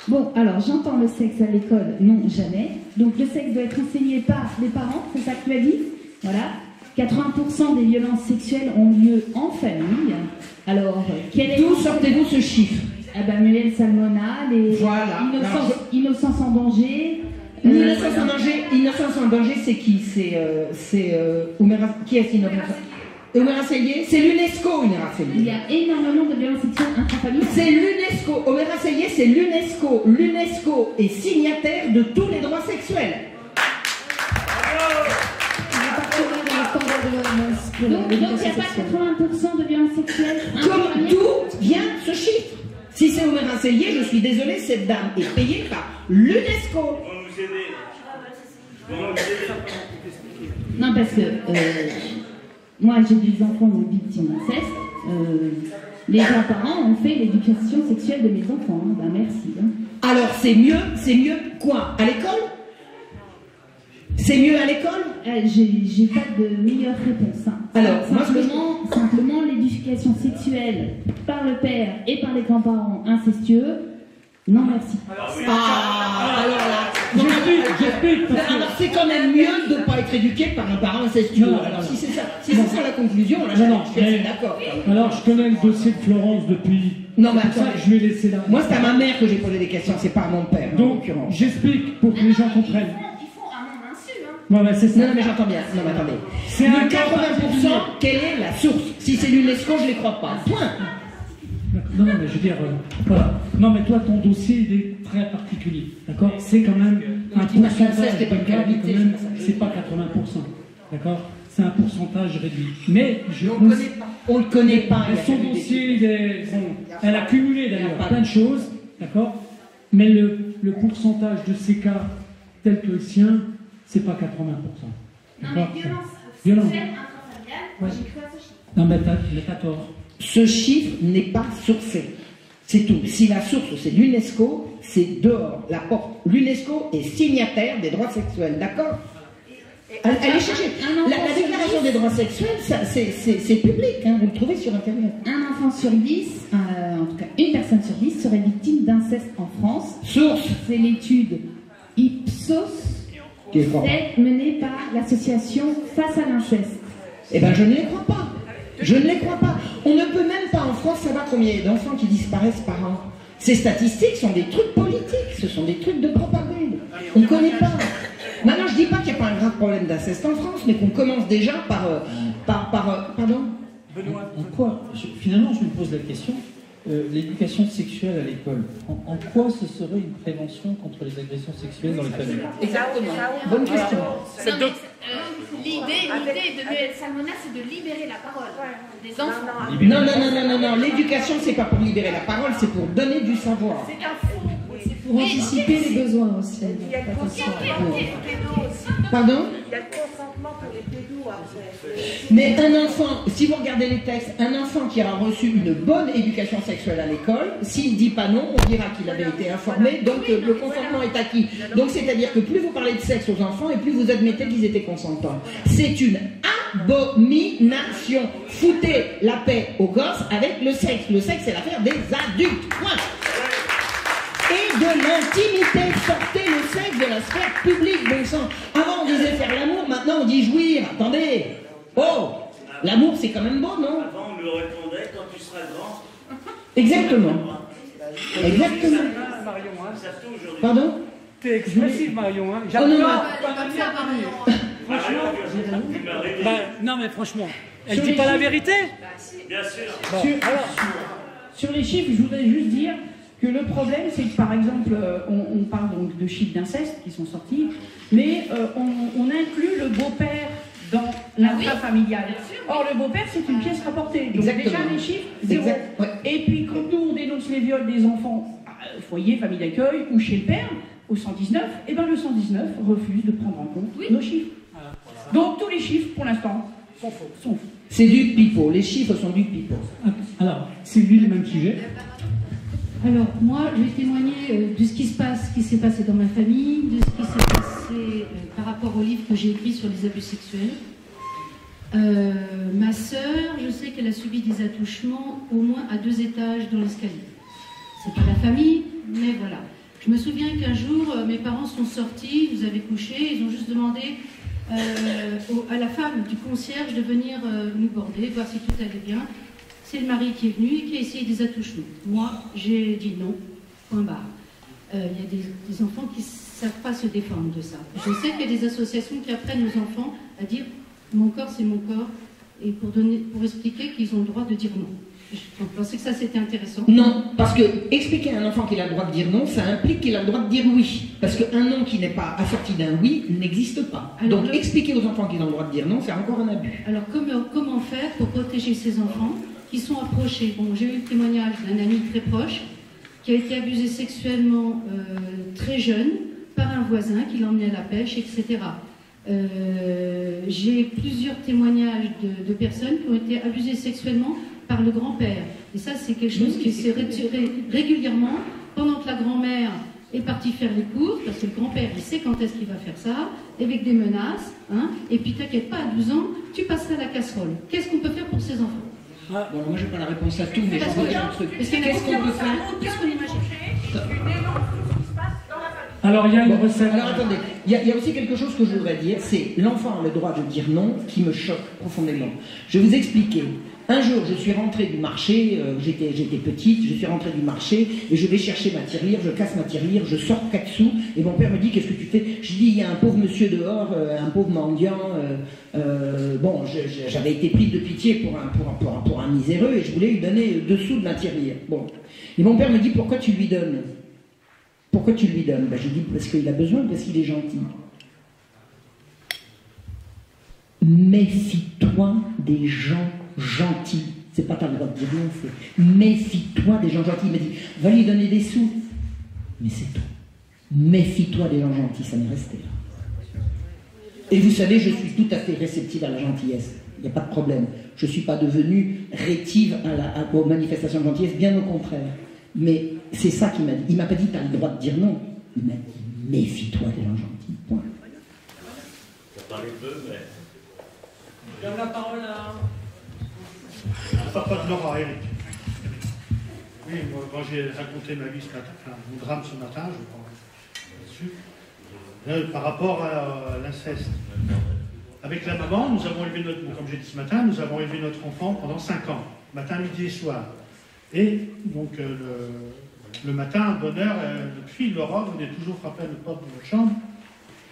Bon, alors j'entends le sexe à l'école, non, jamais. Donc le sexe doit être enseigné par les parents, c'est ça que tu as dit? Voilà. 80% des violences sexuelles ont lieu en famille. Alors, d'où sortez-vous ce chiffre? Eh ben, Muriel Salmona, les voilà. Innocence en danger. Innocence en danger, c'est qui? C'est Oumera. Qui est Innocence? Oumera Seyé? C'est l'UNESCO, Oumera Seyé. Il y a énormément de violences sexuelles intrafamiliales. C'est l'UNESCO. Oumera Seyé, c'est l'UNESCO. L'UNESCO est signataire de tous les droits sexuels. Donc il n'y a pas 80% de violences sexuelles. Comme d'où vient ce chiffre? Si c'est Oumera Seyé, je suis désolée, cette dame est payée par l'UNESCO. Non, parce que moi j'ai des enfants donc victimes d'inceste. Les grands-parents ont fait l'éducation sexuelle de mes enfants. Hein. Ben merci. Hein. Alors c'est mieux quoi? À l'école? C'est mieux à l'école? J'ai pas de meilleure réponse. Hein. Alors, simplement l'éducation sexuelle par le père et par les grands-parents incestueux. Non, merci. Alors là, alors c'est quand même mieux de ne pas être éduqué par un parent incestueux. Alors si c'est ça la conclusion, là, je suis d'accord. Alors je connais le dossier de Florence depuis. Non, mais attends, je vais laisser là. Moi, c'est à ma mère que j'ai posé des questions, c'est pas à mon père. Donc, j'explique pour que les gens comprennent. Non, mais c'est ça. Non, mais j'entends bien. Non, mais attendez. C'est le 80%, quelle est la source? Si c'est l'UNESCO, je ne les crois pas. Point. Non, mais je veux dire, voilà. Non, mais toi, ton dossier, il est très particulier. D'accord? C'est quand même un pourcentage de cas, c'est pas 80%. D'accord? C'est un pourcentage réduit. Mais on le connaît pas. Son dossier, elle a cumulé d'ailleurs plein de choses. D'accord? Mais le pourcentage de ces cas, tels que le sien, c'est pas 80%. Non, mais violence sexuelle intrafamiliale, ouais. J'ai cru à ce chiffre. Non, mais t'as tort. Ce chiffre n'est pas sourcé. C'est tout. Si la source, c'est l'UNESCO, c'est dehors, la porte. L'UNESCO est signataire des droits sexuels, d'accord? Allez chercher. La déclaration des droits sexuels, c'est public, hein, vous le trouvez sur Internet. Un enfant sur 10, en tout cas une personne sur 10, serait victime d'inceste en France. Source. C'est l'étude Ipsos, menée par l'association Face à l'inceste. Eh bien, je ne les crois pas. Je ne les crois pas. On ne peut même pas en France savoir combien il y a d'enfants qui disparaissent par an. Ces statistiques sont des trucs politiques, ce sont des trucs de propagande. On ne connaît pas. Maintenant, je ne dis pas qu'il n'y a pas un grave problème d'inceste en France, mais qu'on commence déjà par pardon? Benoît, en quoi, finalement, je me pose la question, l'éducation sexuelle à l'école, en quoi ce serait une prévention contre les agressions sexuelles dans les familles? Exactement. Bonne question. L'idée de Muriel Salmona, c'est de libérer la parole des enfants. Non. L'éducation, c'est pas pour libérer la parole, c'est pour donner du savoir. C'est un faux. Pour anticiper les besoins aussi. Pardon? Il y a le consentement seulement pour les pédos après. Mais un enfant, si vous regardez les textes, un enfant qui aura reçu une bonne éducation sexuelle à l'école, s'il ne dit pas non, on dira qu'il avait été informé, donc le consentement est acquis. Donc c'est-à-dire que plus vous parlez de sexe aux enfants et plus vous admettez qu'ils étaient consentants. C'est une abomination. Foutez la paix aux gosses avec le sexe. Le sexe, c'est l'affaire des adultes. Point. Et de l'intimité, sortez le sexe de la sphère publique, bon sang. Avant on disait faire l'amour, maintenant on dit jouir. Attendez. Oh, l'amour c'est quand même beau, non? Avant on me répondait quand tu seras grand. Exactement. Exactement. Pardon? T'es expressive, Marion. Hein. Oh, non, Non, mais franchement, elle dit pas la vérité. Bien sûr. Sur les chiffres, je voudrais juste dire que le problème, c'est que par exemple, on parle donc de chiffres d'inceste qui sont sortis, mais on inclut le beau-père dans l'intrafamilial. Or, le beau-père, c'est une pièce rapportée. Donc Exactement. déjà, les chiffres, zéro. Et puis, quand nous, on dénonce les viols des enfants, foyer, famille d'accueil, ou chez le père, au 119, et bien le 119 refuse de prendre en compte nos chiffres. Donc, tous les chiffres, pour l'instant, sont faux. C'est du pipeau. Les chiffres sont du pipeau. Alors, c'est lui le même sujet. Alors, moi, je vais témoigner de ce qui s'est passé dans ma famille, de ce qui s'est passé par rapport au livre que j'ai écrit sur les abus sexuels. Ma sœur, je sais qu'elle a subi des attouchements au moins à 2 étages dans l'escalier. C'est pas la famille, mais voilà. Je me souviens qu'un jour, mes parents sont sortis, ils avaient couché, ils ont juste demandé à la femme du concierge de venir nous border, voir si tout allait bien. C'est le mari qui est venu et qui a essayé des attouchements. Moi, j'ai dit non, point barre. Il y a des enfants qui ne savent pas se défendre de ça. Je sais qu'il y a des associations qui apprennent aux enfants à dire « mon corps, c'est mon corps » et pour expliquer qu'ils ont le droit de dire non. Je pensais que ça, c'était intéressant. Non, parce que expliquer à un enfant qu'il a le droit de dire non, ça implique qu'il a le droit de dire oui. Parce qu'un non qui n'est pas assorti d'un oui n'existe pas. Alors, donc expliquer aux enfants qu'ils ont le droit de dire non, c'est encore un abus. Alors comment faire pour protéger ces enfants qui sont approchés? Bon, j'ai eu le témoignage d'un ami très proche qui a été abusé sexuellement très jeune par un voisin qui l'emmenait à la pêche, etc. J'ai plusieurs témoignages de personnes qui ont été abusées sexuellement par le grand-père. Et ça, c'est quelque chose qui s'est retiré régulièrement pendant que la grand-mère est partie faire les courses, parce que le grand-père, il sait quand est-ce qu'il va faire ça, avec des menaces, hein, et puis t'inquiète pas, à 12 ans, tu passeras la casserole. Qu'est-ce qu'on peut faire pour ces enfants? Bon, moi, je n'ai pas la réponse à tout, mais Parce je vais dire un truc. Qu'est-ce qu'on peut faire? Qu'est-ce qu'on imagine? Alors, il y a une recette. Alors, attendez, il y a aussi quelque chose que je voudrais dire, c'est l'enfant a le droit de dire non, qui me choque profondément. Je vais vous expliquer. Un jour, je suis rentrée du marché, j'étais petite, je suis rentrée du marché, et je vais chercher ma tirelire, je casse ma tirelire, je sors 4 sous, et mon père me dit, qu'est-ce que tu fais? Je dis, il y a un pauvre monsieur dehors, un pauvre mendiant, bon, j'avais été prise de pitié pour un miséreux, et je voulais lui donner 2 sous de ma tirelire. Bon. Et mon père me dit, pourquoi tu lui donnes? Pourquoi tu lui donnes? Ben, je dis, parce qu'il a besoin, parce qu'il est gentil. Méfie-toi des gens gentils. C'est pas ta le droit de dire non, c'est méfie-toi des gens gentils. Il m'a dit, va lui donner des sous. Mais c'est tout. Méfie-toi des gens gentils, ça m'est resté là. Et vous savez, je suis tout à fait réceptive à la gentillesse. Il n'y a pas de problème. Je ne suis pas devenue rétive aux manifestations de gentillesse, bien au contraire. Mais c'est ça qu'il m'a dit. Il ne m'a pas dit, tu as le droit de dire non. Il m'a dit, méfie-toi des gens gentils. Point. Ça parlait peu, mais... Je donne la parole à... Papa de Laura, Eric. Oui, moi, quand j'ai raconté ma vie ce matin, enfin, mon drame ce matin, je pense là-dessus, par rapport à l'inceste. Avec la maman, nous avons élevé notre, comme j'ai dit ce matin, nous avons élevé notre enfant pendant 5 ans, matin, midi et soir. Et donc le matin, bonne heure, notre fille Laura venait toujours frapper à notre porte de notre chambre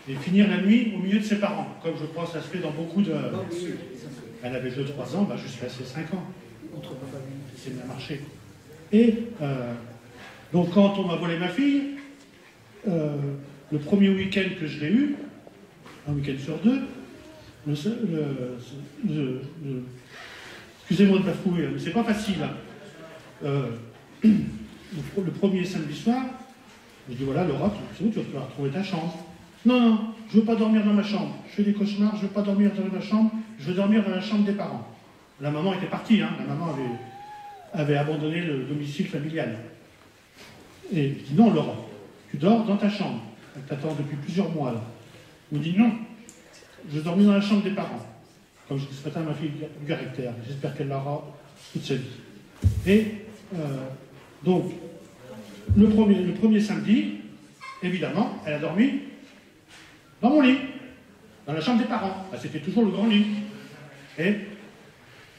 et finir la nuit au milieu de ses parents, comme je pense ça se fait dans beaucoup de... Elle avait 2-3 ans, bah, je suis resté 5 ans. C'est bien marché. Et donc quand on m'a volé ma fille, le premier week-end que je l'ai eu, un week-end sur 2, excusez-moi de bafouiller, mais c'est pas facile. Hein. Le premier samedi soir, je dis voilà Laura, tu vas retrouver ta chambre. Non, non, je ne veux pas dormir dans ma chambre. Je fais des cauchemars, je ne veux pas dormir dans ma chambre, je veux dormir dans la chambre des parents. La maman était partie, hein. La maman avait abandonné le domicile familial. Et je dis non, Laura, tu dors dans ta chambre. Elle t'attend depuis plusieurs mois là. Elle me dit non, je veux dormir dans la chambre des parents. Comme je dis ce matin à ma fille du caractère, j'espère qu'elle l'aura toute sa vie. Et donc, le premier samedi, évidemment, elle a dormi dans mon lit, dans la chambre des parents. Ah, c'était toujours le grand lit. Et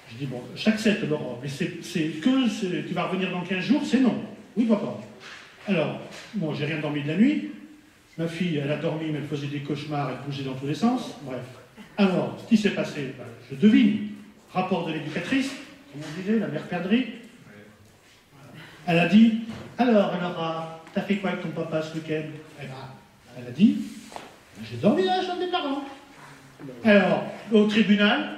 je dis, bon, j'accepte, Laura, mais tu vas revenir dans 15 jours, c'est non. Oui, papa. Alors, bon, j'ai rien dormi de la nuit. Ma fille, elle a dormi, mais elle faisait des cauchemars, elle bougeait dans tous les sens. Bref. Alors, ce qui s'est passé, ben, je devine. Rapport de l'éducatrice, comme on disait, la mère perdrix. Elle a dit, alors, t'as fait quoi avec ton papa ce week-end? Elle a dit, j'ai dormi dans la chambre des parents. Alors, au tribunal,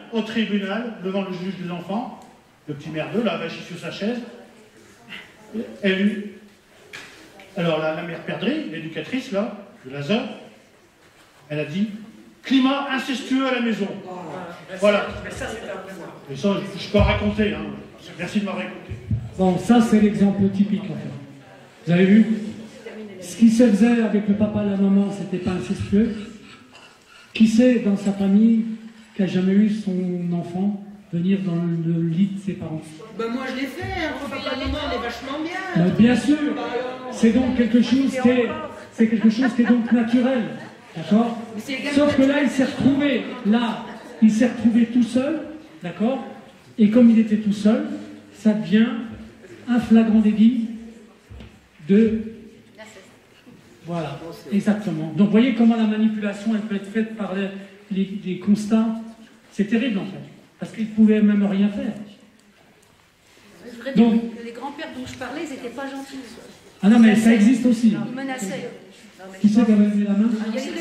devant le juge des enfants, le petit merdeux, là, vachi sur sa chaise, alors la mère perdrix, l'éducatrice, là, de Lazare, elle a dit, climat incestueux à la maison. Voilà. Mais ça, c'est un mémoire. Et ça, je peux raconter, hein. Merci de m'avoir écouté. Bon, ça, c'est l'exemple typique, en fait. Vous avez vu? Ce qui se faisait avec le papa et la maman, c'était pas incestueux. Qui sait, dans sa famille, qui n'a jamais eu son enfant venir dans le lit de ses parents? Ben moi, je l'ai fait, hein. Papa et maman, on est vachement bien. Bien sûr. C'est donc quelque chose qui est donc naturel. D'accord? Sauf que là, il s'est retrouvé tout seul, d'accord? Et comme il était tout seul, ça devient un flagrant délit de... Voilà, exactement. Donc, vous voyez comment la manipulation, elle peut être faite par les constats. C'est terrible, en fait, parce qu'ils ne pouvaient même rien faire. Je voudrais dire que les grands-pères dont je parlais, ils n'étaient pas gentils. Ah non, mais ça existe aussi. Ils menaçaient. Qui c'est qui avait levé la main? Il y a les deux.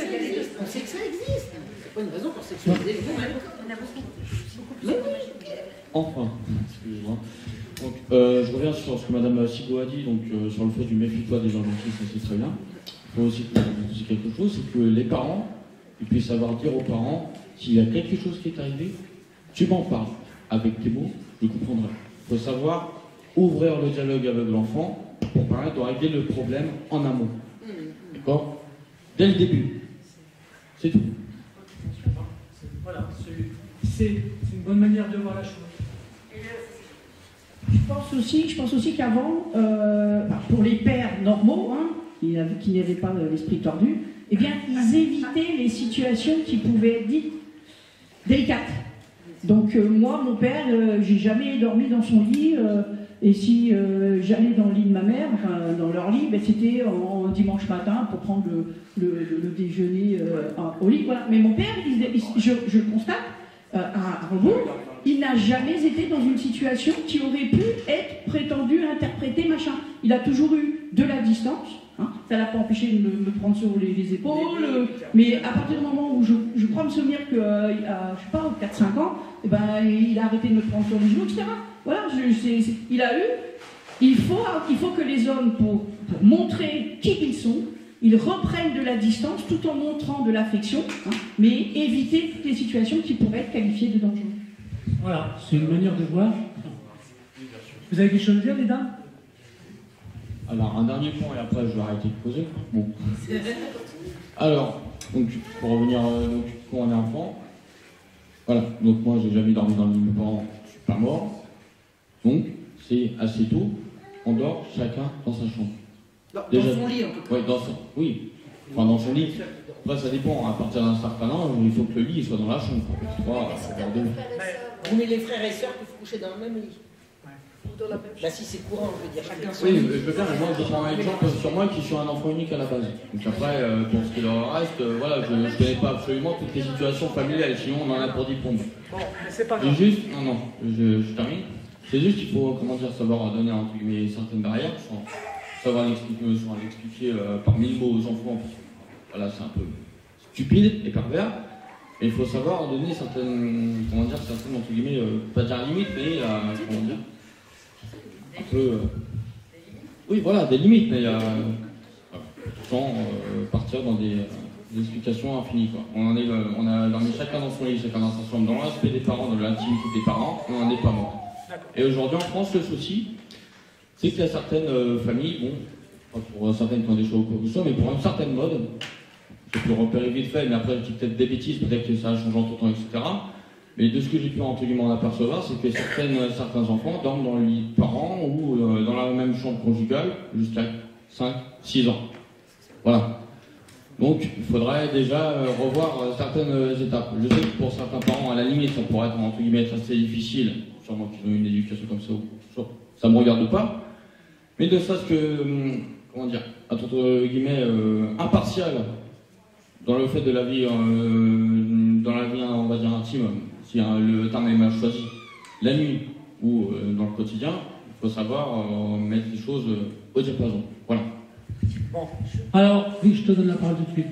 On sait que ça existe. C'est pas une raison pour sexualiser les femmes. Il y en a beaucoup. Enfin, excusez-moi. Donc, je reviens sur ce que Mme Sigo a dit, donc sur le fait du méfie-toi des gens gentils, ça c'est très bien. Il faut aussi dire quelque chose, c'est que les parents, ils puissent savoir dire aux parents, s'il y a quelque chose qui est arrivé, tu m'en parles. Avec tes mots, je comprendrai. Il faut savoir ouvrir le dialogue avec l'enfant pour permettre de régler le problème en amont. D'accord? Dès le début. C'est tout. Voilà, c'est une bonne manière de voir la chose. Je pense aussi qu'avant, pour les pères normaux, hein, qui n'avaient pas l'esprit tordu, eh bien, ils évitaient les situations qui pouvaient être dites délicates. Donc moi, mon père, j'ai jamais dormi dans son lit, et si j'allais dans le lit de ma mère, enfin dans leur lit, ben, c'était en dimanche matin pour prendre le déjeuner au lit. Voilà. Mais mon père, je le constate, à rebours, il n'a jamais été dans une situation qui aurait pu être prétendue, interprétée, machin. Il a toujours eu de la distance. Hein. Ça ne l'a pas empêché de me prendre sur les épaules. Mais à partir du moment où je crois me souvenir qu'il a, je sais pas, 4-5 ans, eh ben, il a arrêté de me prendre sur les genoux, etc. Voilà, il a eu. Il faut que les hommes, pour montrer qui ils sont, ils reprennent de la distance tout en montrant de l'affection, hein, mais éviter toutes les situations qui pourraient être qualifiées de dangereuses. Voilà, c'est une manière de voir. Vous avez quelque chose à dire, les dames? Alors, un dernier point, et après je vais arrêter de poser. Bon. Alors, donc, pour revenir, quand on est enfant, voilà, donc moi j'ai jamais dormi dans le lit de mes parents, je suis pas mort. Donc, c'est assez tôt, on dort chacun dans sa chambre. Dans son lit, en tout cas. Oui, enfin dans son lit. Après, ça dépend, à partir d'un certain âge, il faut que le lit soit dans la chambre. Mais les frères et sœurs peuvent coucher dans le même lit. Là, si c'est courant, je veux dire, chacun son lit. lit. Oui, je peux faire, mais moi je prends un exemple sur moi qui suis un enfant unique à la base. Donc après, pour ce qui leur reste, voilà, je ne connais pas absolument toutes les situations familiales, sinon on en a pour 10 pompes. Bon, mais c'est pas grave. Juste, je termine. C'est juste qu'il faut, savoir donner entre guillemets certaines barrières, sans savoir l'expliquer par 1000 mots aux enfants. Voilà, c'est un peu stupide et pervers. Et il faut savoir donner certaines, entre guillemets, pas dire limites, mais un peu, oui, voilà, des limites, mais sans partir dans des des explications infinies, quoi. On a dormi chacun dans son lit, chacun dans sa chambre, dans le respect des parents, dans l'intimité des parents, on n'en est pas mort. Et aujourd'hui en France, le souci, c'est qu'il y a certaines familles, bon, pas pour certaines qui ont des choix ou quoi que ce soit, mais pour une certaine mode, j'ai pu repérer vite fait, mais après je dis peut-être des bêtises, peut-être que ça a changé en tout temps, etc. Mais de ce que j'ai pu entre guillemets en apercevoir, c'est que certains enfants dorment dans le lit de parents ou dans la même chambre conjugale jusqu'à 5, 6 ans. Voilà. Donc il faudrait déjà revoir certaines étapes. Je sais que pour certains parents, à la limite, ça pourrait être entre guillemets assez difficile, sûrement qu'ils ont une éducation comme ça, ou ça ne me regarde pas. Mais de ça, ce que, comment dire, entre guillemets, impartial dans le fait de la vie, dans la vie, on va dire, intime, si le terme est mal choisi, la nuit ou dans le quotidien, il faut savoir mettre les choses au diapason. Voilà. Bon. Alors, oui, je te donne la parole tout de suite.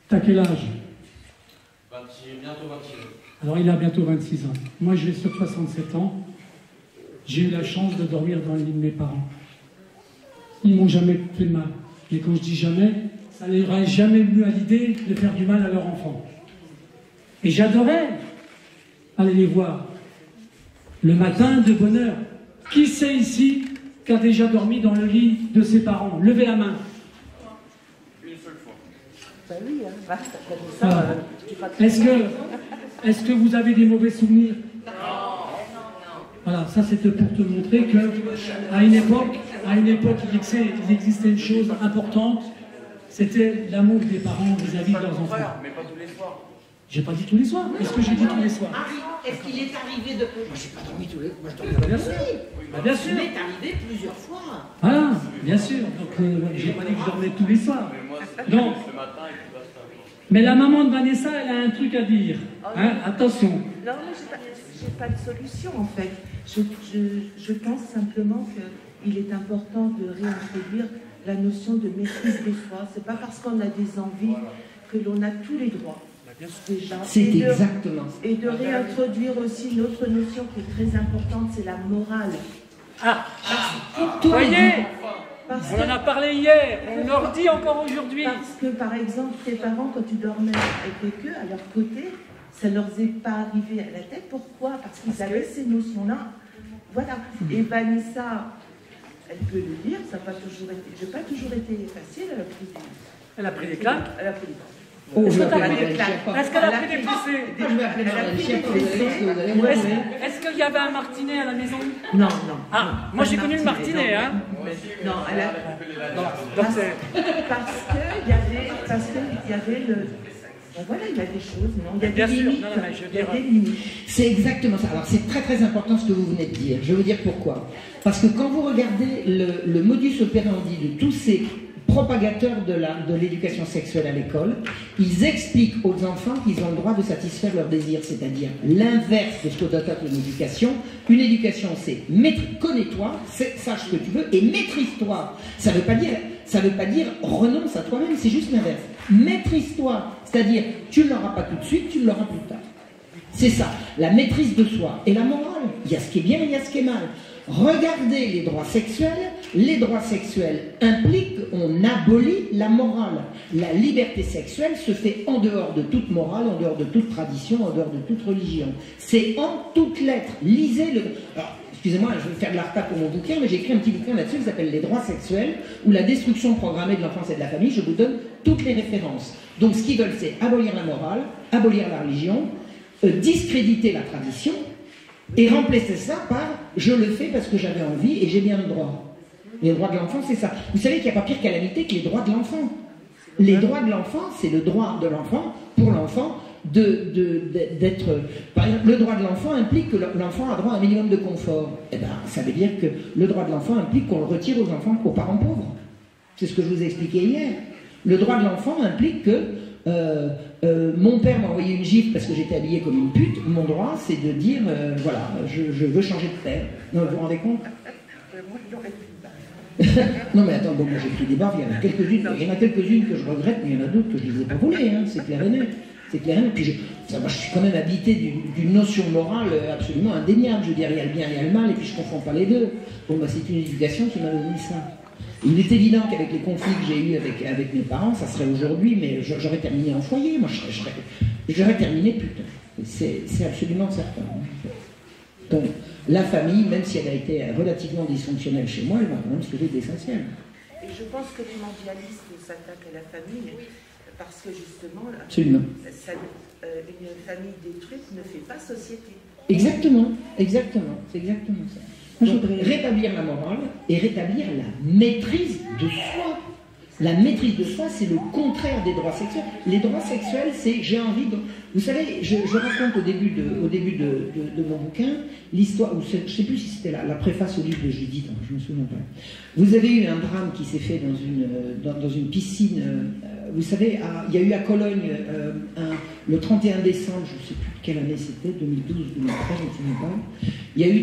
T'as quel âge? Bientôt 26 ans. Alors, il a bientôt 26 ans. Moi, je vais sur 67 ans. J'ai eu la chance de dormir dans le lit de mes parents. Ils m'ont jamais fait de mal. Et quand je dis jamais, ça ne leur aurait jamais venu à l'idée de faire du mal à leur enfant. Et j'adorais aller les voir. Le matin, de bonne heure. Qui c'est ici qui a déjà dormi dans le lit de ses parents? Levez la main. Une seule fois. Ben oui, hein. Est-ce que vous avez des mauvais souvenirs? Non. Voilà, ça c'était pour te montrer que à une époque, il existait une chose importante, c'était l'amour des parents vis-à-vis de leurs enfants. Mais pas tous les soirs. J'ai pas dit tous les soirs. Est-ce que j'ai dit tous les soirs? Est-ce qu'il est arrivé de... Moi, j'ai pas dormi tous les... Moi, je dormais bien sûr. Bien sûr. Il est arrivé plusieurs fois. Voilà, bien sûr. Donc, j'ai pas dit que je dormais tous les soirs. Non. Mais la maman de Vanessa, elle a un truc à dire. Hein? Attention. Non, mais j'ai pas de solution, en fait. Je pense simplement qu'il est important de réintroduire la notion de maîtrise de soi. C'est pas parce qu'on a des envies que l'on a tous les droits. Déjà. C'est exactement ça. Et de réintroduire aussi une autre notion qui est très importante, c'est la morale. Vous voyez, on en a parlé hier, on leur dit encore aujourd'hui. Parce que, par exemple, tes parents, quand tu dormais avec eux, à leur côté, ça ne leur est pas arrivé à la tête. Pourquoi? Parce qu'ils avaient ces notions-là. Voilà. Et Vanessa, elle peut le dire, ça n'a pas toujours été facile. Elle a pris des claques. Elle a pris des claques. Oh, est-ce qu'elle a pris des poussées? Est-ce qu'il y avait un martinet à la maison? Non. Ah, moi j'ai connu le martinet, hein? Non, elle a... Parce qu'il y avait le... Ben voilà, il y a des choses, non? Il y a des limites. Il y a des limites. C'est exactement ça. Alors c'est très très important ce que vous venez de dire. Je vais vous dire pourquoi. Parce que quand vous regardez le modus operandi de tous ces propagateurs de l'éducation sexuelle à l'école, ils expliquent aux enfants qu'ils ont le droit de satisfaire leurs désirs, c'est-à-dire l'inverse de ce que doit être une éducation. Une éducation, c'est connais-toi, sache ce que tu veux et maîtrise-toi. Ça veut pas dire renonce à toi-même, c'est juste l'inverse. Maîtrise-toi, c'est-à-dire tu ne l'auras pas tout de suite, tu l'auras plus tard. C'est ça, la maîtrise de soi et la morale. Il y a ce qui est bien et il y a ce qui est mal. Regardez les droits sexuels. Les droits sexuels impliquent qu'on abolit la morale. La liberté sexuelle se fait en dehors de toute morale, en dehors de toute tradition, en dehors de toute religion. C'est en toutes lettres. Lisez le... Alors, excusez-moi, je vais faire de la retape pour mon bouquin, mais j'ai écrit un petit bouquin là-dessus qui s'appelle Les droits sexuels, ou la destruction programmée de l'enfance et de la famille. Je vous donne toutes les références. Donc ce qu'ils veulent, c'est abolir la morale, abolir la religion, discréditer la tradition, et remplacer ça par « je le fais parce que j'avais envie et j'ai bien le droit ». Les droits de l'enfant, c'est ça. Vous savez qu'il n'y a pas pire calamité que les droits de l'enfant. Les droits de l'enfant, c'est le droit de l'enfant, pour l'enfant, d'être... Par exemple, le droit de l'enfant implique que l'enfant a droit à un minimum de confort. Eh bien, ça veut dire que le droit de l'enfant implique qu'on le retire aux enfants, aux parents pauvres. C'est ce que je vous ai expliqué hier. Le droit de l'enfant implique que mon père m'a envoyé une gifle parce que j'étais habillée comme une pute. Mon droit, c'est de dire, voilà, je veux changer de père. Non, vous vous rendez compte? Non mais attends, bon, moi j'ai pris des baffes, il y en a quelques-unes que je regrette, mais il y en a d'autres que je ne les ai pas volées, hein, c'est clair et net. C'est clair et net. Puis moi, je suis quand même habité d'une notion morale absolument indéniable. Je veux dire, il y a le bien et il y a le mal, et puis je ne confonds pas les deux. Bon, bah c'est une éducation qui m'a donné ça. Il est évident qu'avec les conflits que j'ai eus avec mes parents, ça serait aujourd'hui, mais j'aurais terminé en foyer, moi j'aurais terminé putain. C'est absolument certain. Donc, la famille, même si elle a été relativement dysfonctionnelle chez moi, elle va quand même se lever d'essentiel. Et je pense que les mondialistes s'attaquent à la famille parce que justement, absolument. Une famille détruite ne fait pas société. Exactement, exactement, c'est exactement ça. Donc, rétablir la morale et rétablir la maîtrise de soi. La maîtrise de soi, c'est le contraire des droits sexuels. Les droits sexuels, c'est j'ai envie de... Vous savez, je raconte au début de mon bouquin l'histoire, ou je ne sais plus si c'était la préface au livre de Judith, je ne me souviens pas. Vous avez eu un drame qui s'est fait dans une piscine. Vous savez, il y a eu à Cologne, le 31 décembre, je ne sais plus quelle année c'était, 2012, 2013, je ne me souviens pas. Il y a eu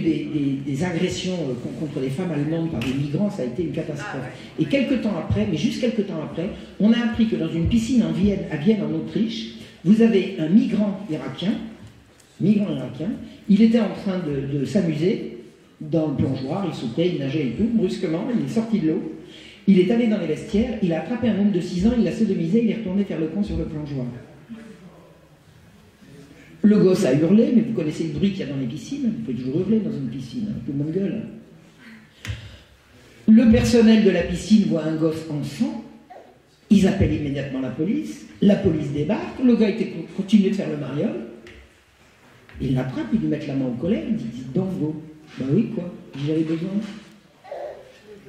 des agressions contre les femmes allemandes par des migrants, ça a été une catastrophe. Et quelques temps après, mais juste quelques temps après, on a appris que dans une piscine à Vienne, en Autriche, vous avez un migrant irakien, il était en train de s'amuser dans le plongeoir, il sautait, il nageait et tout, brusquement, il est sorti de l'eau, il est allé dans les vestiaires, il a attrapé un homme de 6 ans, il l'a sodomisé, il est retourné faire le con sur le plongeoir. Le gosse a hurlé, mais vous connaissez le bruit qu'il y a dans les piscines, vous pouvez toujours hurler dans une piscine, tout le monde gueule. Le personnel de la piscine voit un gosse en sang, ils appellent immédiatement la police débarque, le gars continue de faire le mariole, il l'attrape, il lui met la main au collet, il dit « donc go ». Ben oui, quoi, j'avais besoin.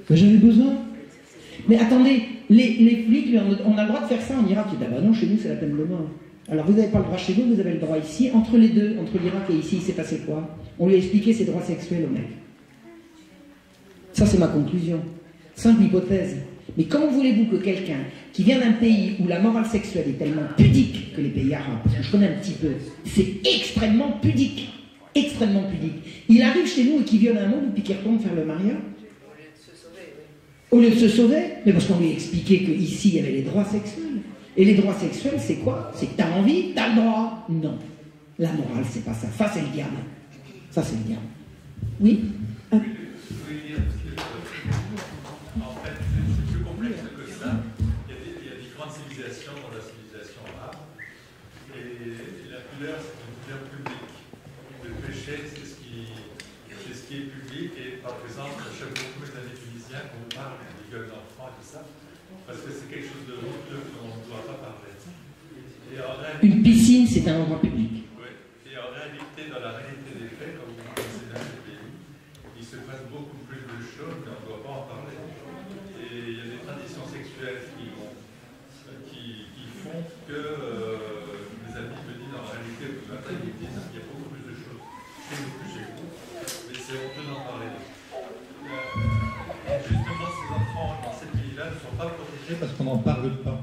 Ben, j'avais besoin. Mais attendez, les flics, on a le droit de faire ça en Irak. Ils disent, ah ben non, chez nous, c'est la peine de mort. Alors vous n'avez pas le droit chez nous, vous avez le droit ici. Entre les deux, entre l'Irak et ici, il s'est passé quoi? On lui a expliqué ses droits sexuels au mec. Ça, c'est ma conclusion. Simple hypothèse. Mais comment voulez-vous que quelqu'un qui vient d'un pays où la morale sexuelle est tellement pudique que les pays arabes, parce que je connais un petit peu, c'est extrêmement pudique. Extrêmement pudique. Il arrive chez nous et qu'il viole un homme et puis qu'il retourne faire le mariage. Au lieu de se sauver, mais parce qu'on lui a expliqué qu'ici, il y avait les droits sexuels. Et les droits sexuels, c'est quoi? C'est que t'as envie, t'as le droit. Non. La morale, c'est pas ça. Ça, c'est le diable. Ça, c'est le diable. Oui? En fait, c'est plus complexe que ça. Il y a différentes civilisations dans la civilisation arabe. Et la couleur, c'est une couleur publique. Le péché, c'est ce qui est public. Et par exemple, chaque beaucoup mes amis tunisiens, quand on parle des gueules d'enfants et tout ça, parce que c'est quelque chose de honteux qu'on ne doit pas parler. Une piscine, c'est un endroit public. Oui. Et en réalité, dans la réalité des faits, comme vous connaissez dans les pays, il se passe beaucoup plus de choses, mais on ne doit pas en parler. Et il y a des traditions sexuelles qui font que mes amis me disent en réalité, ils me disent qu'il y a beaucoup plus de choses chez nous que chez vous. Mais c'est honteux d'en parler. Justement, ces enfants dans ces pays-là ne sont pas protégés parce qu'on n'en parle pas.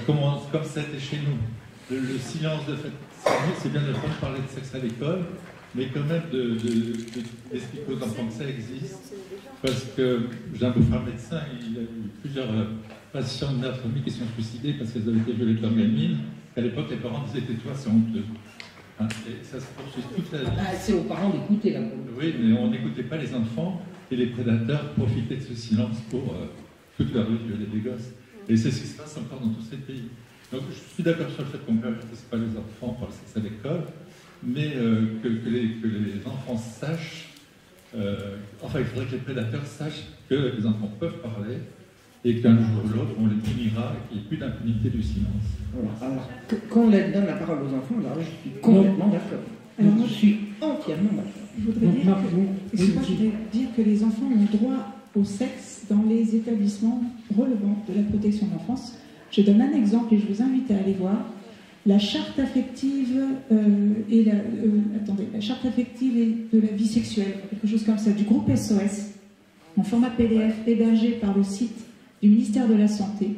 Comme ça a été chez nous. Le silence de fait, c'est bien de parler de sexe à l'école, mais quand même d'expliquer aux enfants que ça existe. Parce que j'ai un beau-frère médecin, il a eu plusieurs patients de notre famille qui sont suicidés parce qu'elles avaient été violées par gamine. À l'époque, les parents disaient tais-toi, c'est honteux. Hein, et ça se poursuit toute la vie. Ah, c'est aux parents d'écouter là. Oui, mais on n'écoutait pas les enfants et les prédateurs profitaient de ce silence pour toute leur vie violer des gosses. Et c'est ce qui se passe encore dans tous ces pays. Donc je suis d'accord sur le fait qu'on ne priorise pas les enfants par le sexe à l'école, mais que les enfants sachent, enfin il faudrait que les prédateurs sachent que les enfants peuvent parler et qu'un jour ou l'autre on les punira et qu'il n'y ait plus d'impunité du silence. Voilà. Alors, quand on donne la parole aux enfants, alors je suis complètement d'accord. Je suis entièrement d'accord. Je voudrais dire que les enfants ont droit au sexe dans les établissements relevant de la protection de l'enfance. Je donne un exemple et je vous invite à aller voir la charte affective la charte affective et de la vie sexuelle, quelque chose comme ça, du groupe SOS, en format PDF hébergé par le site du ministère de la Santé.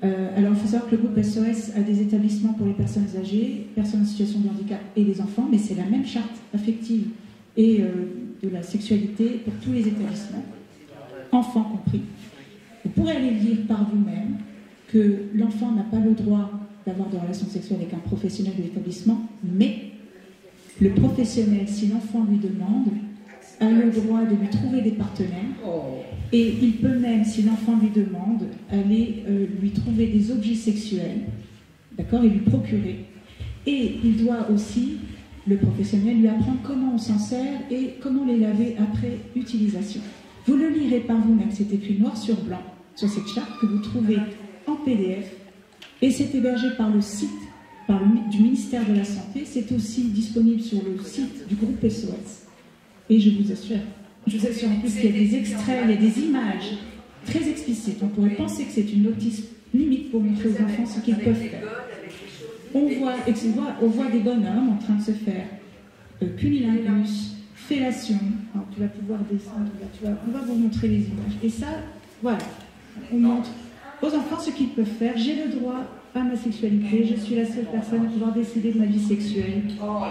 Alors il faut savoir que le groupe SOS a des établissements pour les personnes âgées, personnes en situation de handicap et les enfants, mais c'est la même charte affective et de la sexualité pour tous les établissements, enfants compris. Vous pourrez aller lire par vous-même que l'enfant n'a pas le droit d'avoir de relations sexuelles avec un professionnel de l'établissement, mais le professionnel, si l'enfant lui demande, a le droit de lui trouver des partenaires. Et il peut même, si l'enfant lui demande, aller lui trouver des objets sexuels, d'accord, et lui procurer. Et il doit aussi, le professionnel, lui apprendre comment on s'en sert et comment les laver après utilisation. Vous le lirez par vous-même, c'est écrit noir sur blanc sur cette charte que vous trouvez en PDF. Et c'est hébergé par le site du ministère de la Santé. C'est aussi disponible sur le site du groupe SOS. Et je vous assure en plus qu'il y a des extraits, il y a des images très explicites. On pourrait penser que c'est une notice limite pour montrer aux enfants ce qu'ils peuvent faire. On voit des bonhommes en train de se faire cunilingus, fellation. Alors, tu vas pouvoir descendre, on va vous montrer les images. Et ça, voilà, on montre aux enfants ce qu'ils peuvent faire. J'ai le droit à ma sexualité, je suis la seule personne à pouvoir décider de ma vie sexuelle.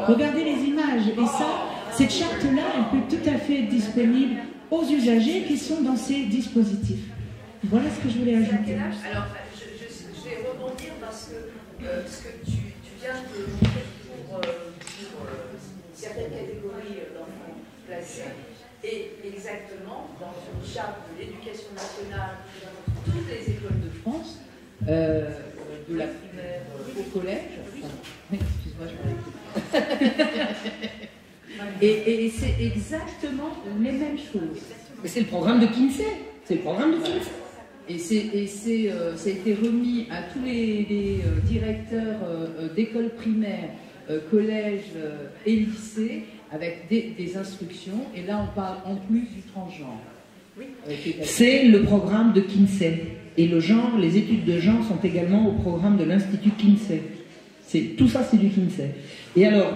Regardez les images. Et ça, cette charte-là, elle peut tout à fait être disponible aux usagers qui sont dans ces dispositifs. Voilà ce que je voulais ajouter. Alors, je vais rebondir parce que ce que tu viens de montrer pour certaines catégories d'enfants placés est exactement dans une charte de l'éducation nationale dans toutes les écoles de France, de la primaire au collège. Excuse-moi, je et c'est exactement les mêmes choses. Mais c'est le programme de Kinsey. C'est le programme de Kinsey. Ça a été remis à tous les directeurs d'écoles primaires, collèges et lycées avec des instructions. Et là, on parle en plus du transgenre. C'est le programme de Kinsey. Et le genre, les études de genre sont également au programme de l'Institut Kinsey. Tout ça, c'est du Kinsey. Et alors,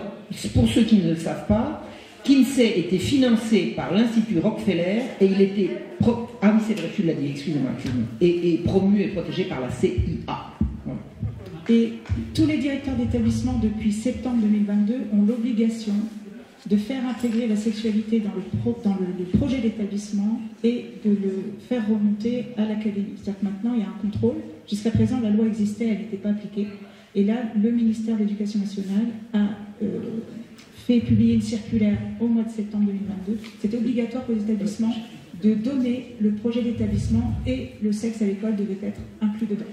pour ceux qui ne le savent pas, Kinsey était financé par l'Institut Rockefeller et il était... Ah oui, c'est vrai, tu l'as dit, excusez-moi. Et promu et protégé par la CIA. Voilà. Et tous les directeurs d'établissement, depuis septembre 2022, ont l'obligation de faire intégrer la sexualité dans le projet d'établissement et de le faire remonter à l'académie. C'est-à-dire que maintenant, il y a un contrôle. Jusqu'à présent, la loi existait, elle n'était pas appliquée. Et là, le ministère de l'Éducation nationale a fait publier une circulaire au mois de septembre 2022. C'était obligatoire pour les établissements de donner le projet d'établissement et le sexe à l'école devait être inclus dedans.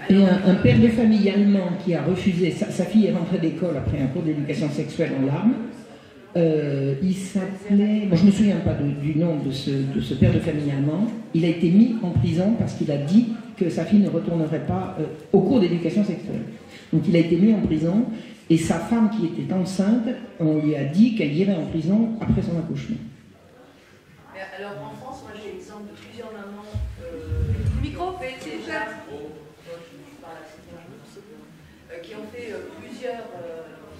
Et un père de famille allemand qui a refusé, sa fille est rentrée d'école après un cours d'éducation sexuelle en larmes. Il s'appelait, je ne me souviens pas du nom de ce père de famille allemand. Il a été mis en prison parce qu'il a dit que sa fille ne retournerait pas au cours d'éducation sexuelle. Donc il a été mis en prison et sa femme qui était enceinte, on lui a dit qu'elle irait en prison après son accouchement. Alors en France, moi j'ai l'exemple de plusieurs mamans qui ont fait plusieurs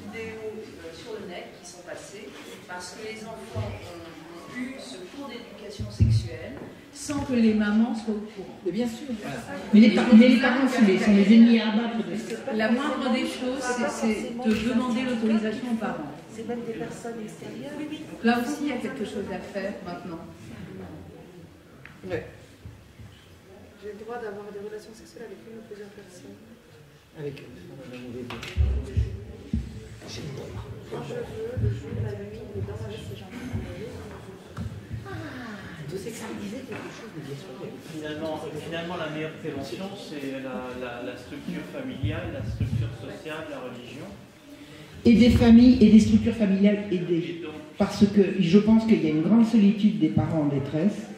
vidéos sur le net qui sont passées parce que les enfants ont eu ce cours d'éducation sexuelle sans que les mamans soient au courant. Mais bien sûr. Mais les parents sont les ennemis à abattre. La moindre des choses, c'est de demander l'autorisation aux parents. C'est même des personnes extérieures. Oui, oui. Là aussi, il y a quelque chose à faire maintenant. Ouais. J'ai le droit d'avoir des relations sexuelles avec une ou plusieurs personnes. Avec j'ai le droit. Quand je veux, le jour, la nuit, les dents avec ces gens. De sexualiser quelque chose de bien sûr. Finalement, la meilleure prévention, c'est la structure familiale, la structure sociale, la religion. Et des familles et des structures familiales aidées. Parce que je pense qu'il y a une grande solitude des parents en détresse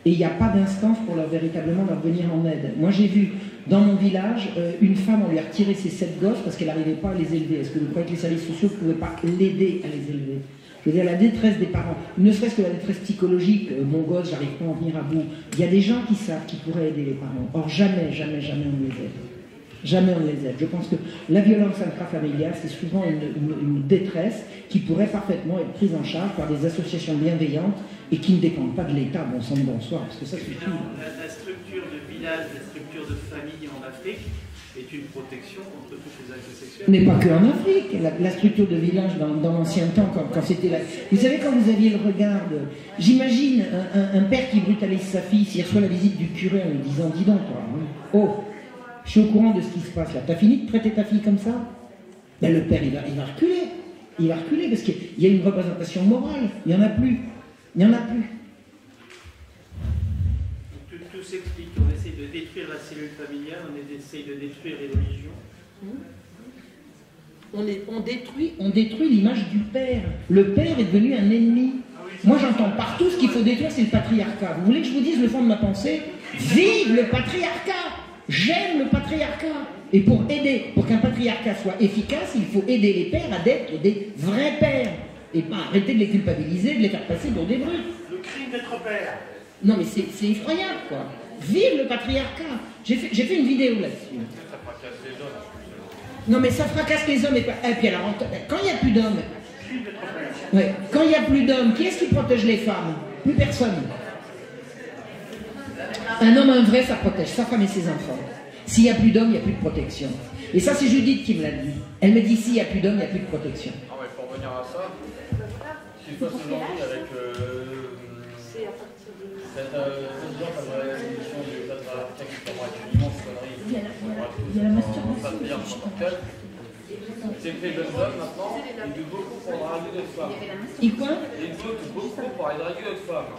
et il n'y a pas d'instance pour véritablement leur venir en aide. Moi j'ai vu dans mon village une femme, on lui a retiré ses 7 gosses parce qu'elle n'arrivait pas à les élever. Est-ce que vous croyez que les services sociaux ne pouvaient pas l'aider à les élever? Je veux dire, la détresse des parents, ne serait-ce que la détresse psychologique, mon gosse, j'arrive pas à en venir à bout. Il y a des gens qui savent, qui pourraient aider les parents. Or jamais, jamais, jamais on les aide. Jamais on les aide. Je pense que la violence intrafamiliale, c'est souvent une détresse qui pourrait parfaitement être prise en charge par des associations bienveillantes et qui ne dépendent pas de l'État, bon sang de bonsoir, parce que ça suffit. La structure de village, la structure de famille en Afrique est une protection contre tous les actes sexuels. Mais pas qu'en Afrique. La structure de village dans l'ancien temps, quand c'était là. Vous savez, quand vous aviez le regard j'imagine un père qui brutalise sa fille, s'il reçoit la visite du curé en lui disant « Dis donc, toi, oh, je suis au courant de ce qui se passe là. T'as fini de traiter ta fille comme ça ?» Ben, le père, il va reculer. Il va reculer parce qu'il y a une représentation morale. Il n'y en a plus. Il n'y en a plus. Tout s'explique. On essaye de détruire la cellule familiale, on essaye de détruire les religions. On détruit l'image du père. Le père est devenu un ennemi. Moi, j'entends partout ce qu'il faut détruire, c'est le patriarcat. Vous voulez que je vous dise le fond de ma pensée? Vive le patriarcat! J'aime le patriarcat. Et pour qu'un patriarcat soit efficace, il faut aider les pères à être des vrais pères. Et pas arrêter de les culpabiliser, de les faire passer pour des brutes. Le crime d'être père. Non, mais c'est effroyable, quoi. Vive le patriarcat. J'ai fait une vidéo là-dessus. Ça fracasse les hommes. Non, mais ça fracasse les hommes. Et puis alors, quand il n'y a plus d'hommes, ouais, quand il n'y a plus d'hommes, qui est-ce qui protège les femmes? Plus personne. Un homme, un vrai, ça protège sa femme et ses enfants. S'il n'y a plus d'hommes, il n'y a plus de protection. Et ça, c'est Judith qui me l'a dit. Elle me dit, s'il n'y a plus d'hommes, il n'y a plus de protection. Ah ouais, pour revenir à ça, ce qui se passe aujourd'hui avec cette genre de révolution du patriarcat qui pour moi est une immense connerie. Il y a la masturbation. C'est que les jeunes hommes maintenant, ils doutent beaucoup pour draguer d'autres femmes. Ils quoi? Ils doutent beaucoup pour aller draguer d'autres femmes.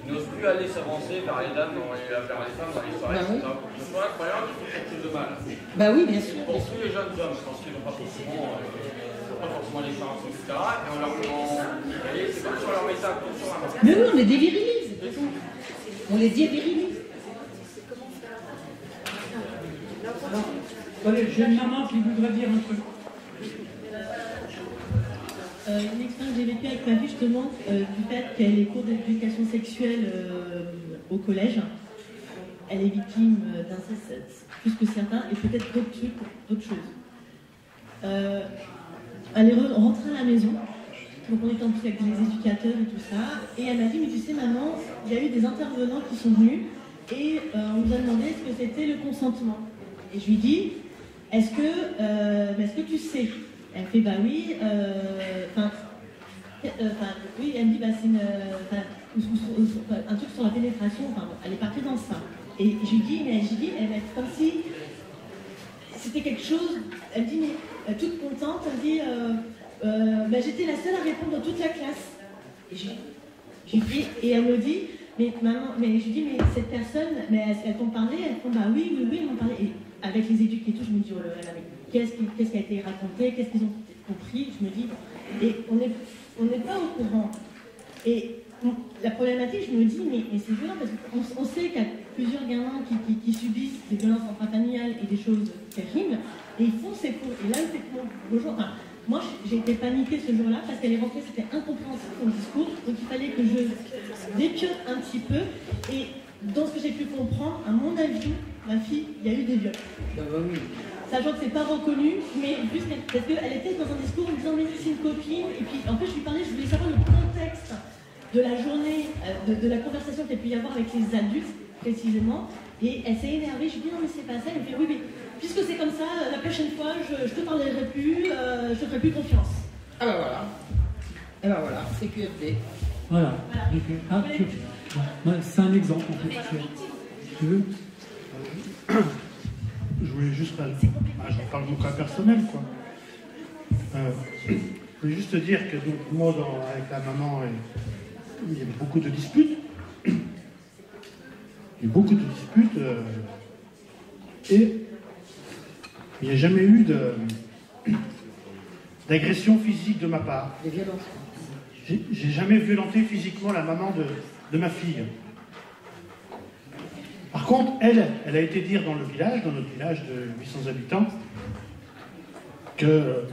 Ils n'osent plus aller s'avancer vers les dames, vers les femmes dans les soirées, etc. Je trouve incroyable qu'ils font quelque chose de mal. Bah oui, bien sûr. Pour tous les jeunes hommes, je pense qu'ils n'ont pas forcément l'expérience, etc. Et on leur c'est comme si on leur mettait un coup sur la main. Mais oui, on les dévirilise. On les dévirilise. Allez, j'ai une maman qui voudrait dire un truc. Une expérience que j'ai vécue avec ma fille, justement, du fait qu'elle ait les cours d'éducation sexuelle au collège. Elle est victime d'inceste, plus que certains, et peut-être d'autres choses. Elle est rentrée à la maison, donc on était en plus avec les éducateurs et tout ça, et elle m'a dit, mais tu sais maman, il y a eu des intervenants qui sont venus, et on nous a demandé ce que c'était le consentement. Et je lui dis, est-ce que tu sais? Elle fait, bah oui, oui, elle me dit, bah c'est un truc sur la pénétration, elle est partie dans ça. Et je lui dis, elle va être comme si c'était quelque chose, elle dit, mais toute contente, elle dit, bah, j'étais la seule à répondre dans toute la classe. Et elle me dit, mais maman, mais je lui dis, mais cette personne, mais elles t'ont parlé, elles font, bah oui, elles m'ont parlé. Et avec les éduques et tout, je me dis, oh là là, mais qu'est-ce qui a été raconté, qu'est-ce qu'ils ont compris, je me dis, et on n'est pas au courant. Et la problématique, je me dis, mais c'est violent, parce qu'on sait qu'il y a plusieurs gamins qui subissent des violences intrafamiliales et des choses terribles, et ils font ces cours. Et là, effectivement, moi, j'ai été paniquée ce jour-là, parce qu'elle est rentrée, c'était incompréhensible son discours, donc il fallait que je dépiote un petit peu, et dans ce que j'ai pu comprendre, à mon avis, ma fille, il y a eu des viols. Sachant que c'est pas reconnu, mais plus parce qu'elle était dans un discours en me disant, mais c'est une copine, et puis en fait, je lui parlais, je voulais savoir le contexte de la journée, de la conversation qu'il y a pu y avoir avec les adultes, précisément, et elle s'est énervée, je lui dis, non mais c'est pas ça, elle me fait, oui, mais puisque c'est comme ça, la prochaine fois, je te parlerai plus, je te ferai plus confiance. Ah bah voilà. Et bah voilà, c'est QFD. Voilà. C'est un exemple en fait. Tu veux? Je voulais juste... je parle de mon cas personnel, quoi. Je voulais juste te dire que donc, moi, avec la maman, il y avait beaucoup de disputes. Il y a eu beaucoup de disputes. Et il n'y a jamais eu d'agression physique de ma part. Des violences. J'ai jamais violenté physiquement la maman de ma fille. Par contre, elle a été dire dans notre village de 800 habitants, que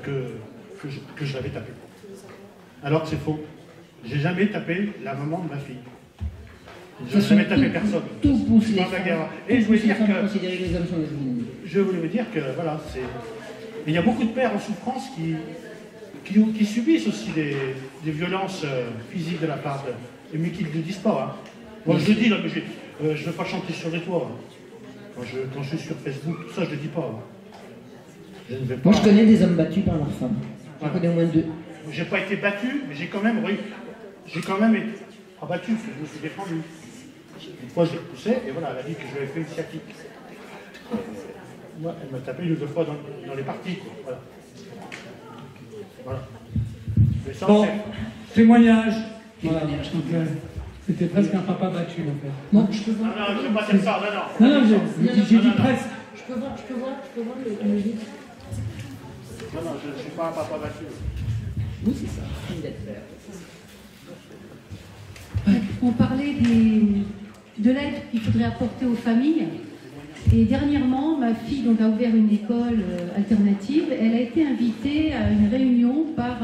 je l'avais tapé. Alors que c'est faux. J'ai jamais tapé la maman de ma fille. Je n'ai jamais tapé personne. Tout pousse les femmes. Et je voulais dire que... considérer que les hommes sont les ennemis. Je voulais vous dire que, voilà, c'est... Mais il y a beaucoup de pères en souffrance qui subissent aussi des violences physiques de la part de... Mais qui ne le disent pas. Hein. Moi, je le dis, là, mais je ne veux pas chanter sur les toits. Quand je suis sur Facebook, tout ça, je ne le dis pas. Je ne vais pas... Moi, je connais des hommes battus par leurs femmes. J'en connais au moins 2. Je n'ai pas été battu, mais j'ai quand même été abattu, parce que je me suis défendu. Une fois, je l'ai poussé, et voilà, elle a dit que je lui avais fait une sciatique. Moi, elle m'a tapé une ou deux fois dans les parties, quoi. Voilà. Mais ça, bon, témoignage Voilà, donc, c'était presque un papa battu en fait. Bon, je peux voir. Non, je ne vais pas dire ça, non. Non, j'ai dit presque. Je peux voir le vide. Non, je ne suis pas un papa battu. Oui, c'est ça. On parlait de l'aide qu'il faudrait apporter aux familles. Et dernièrement, ma fille donc, a ouvert une école alternative. Elle a été invitée à une réunion par,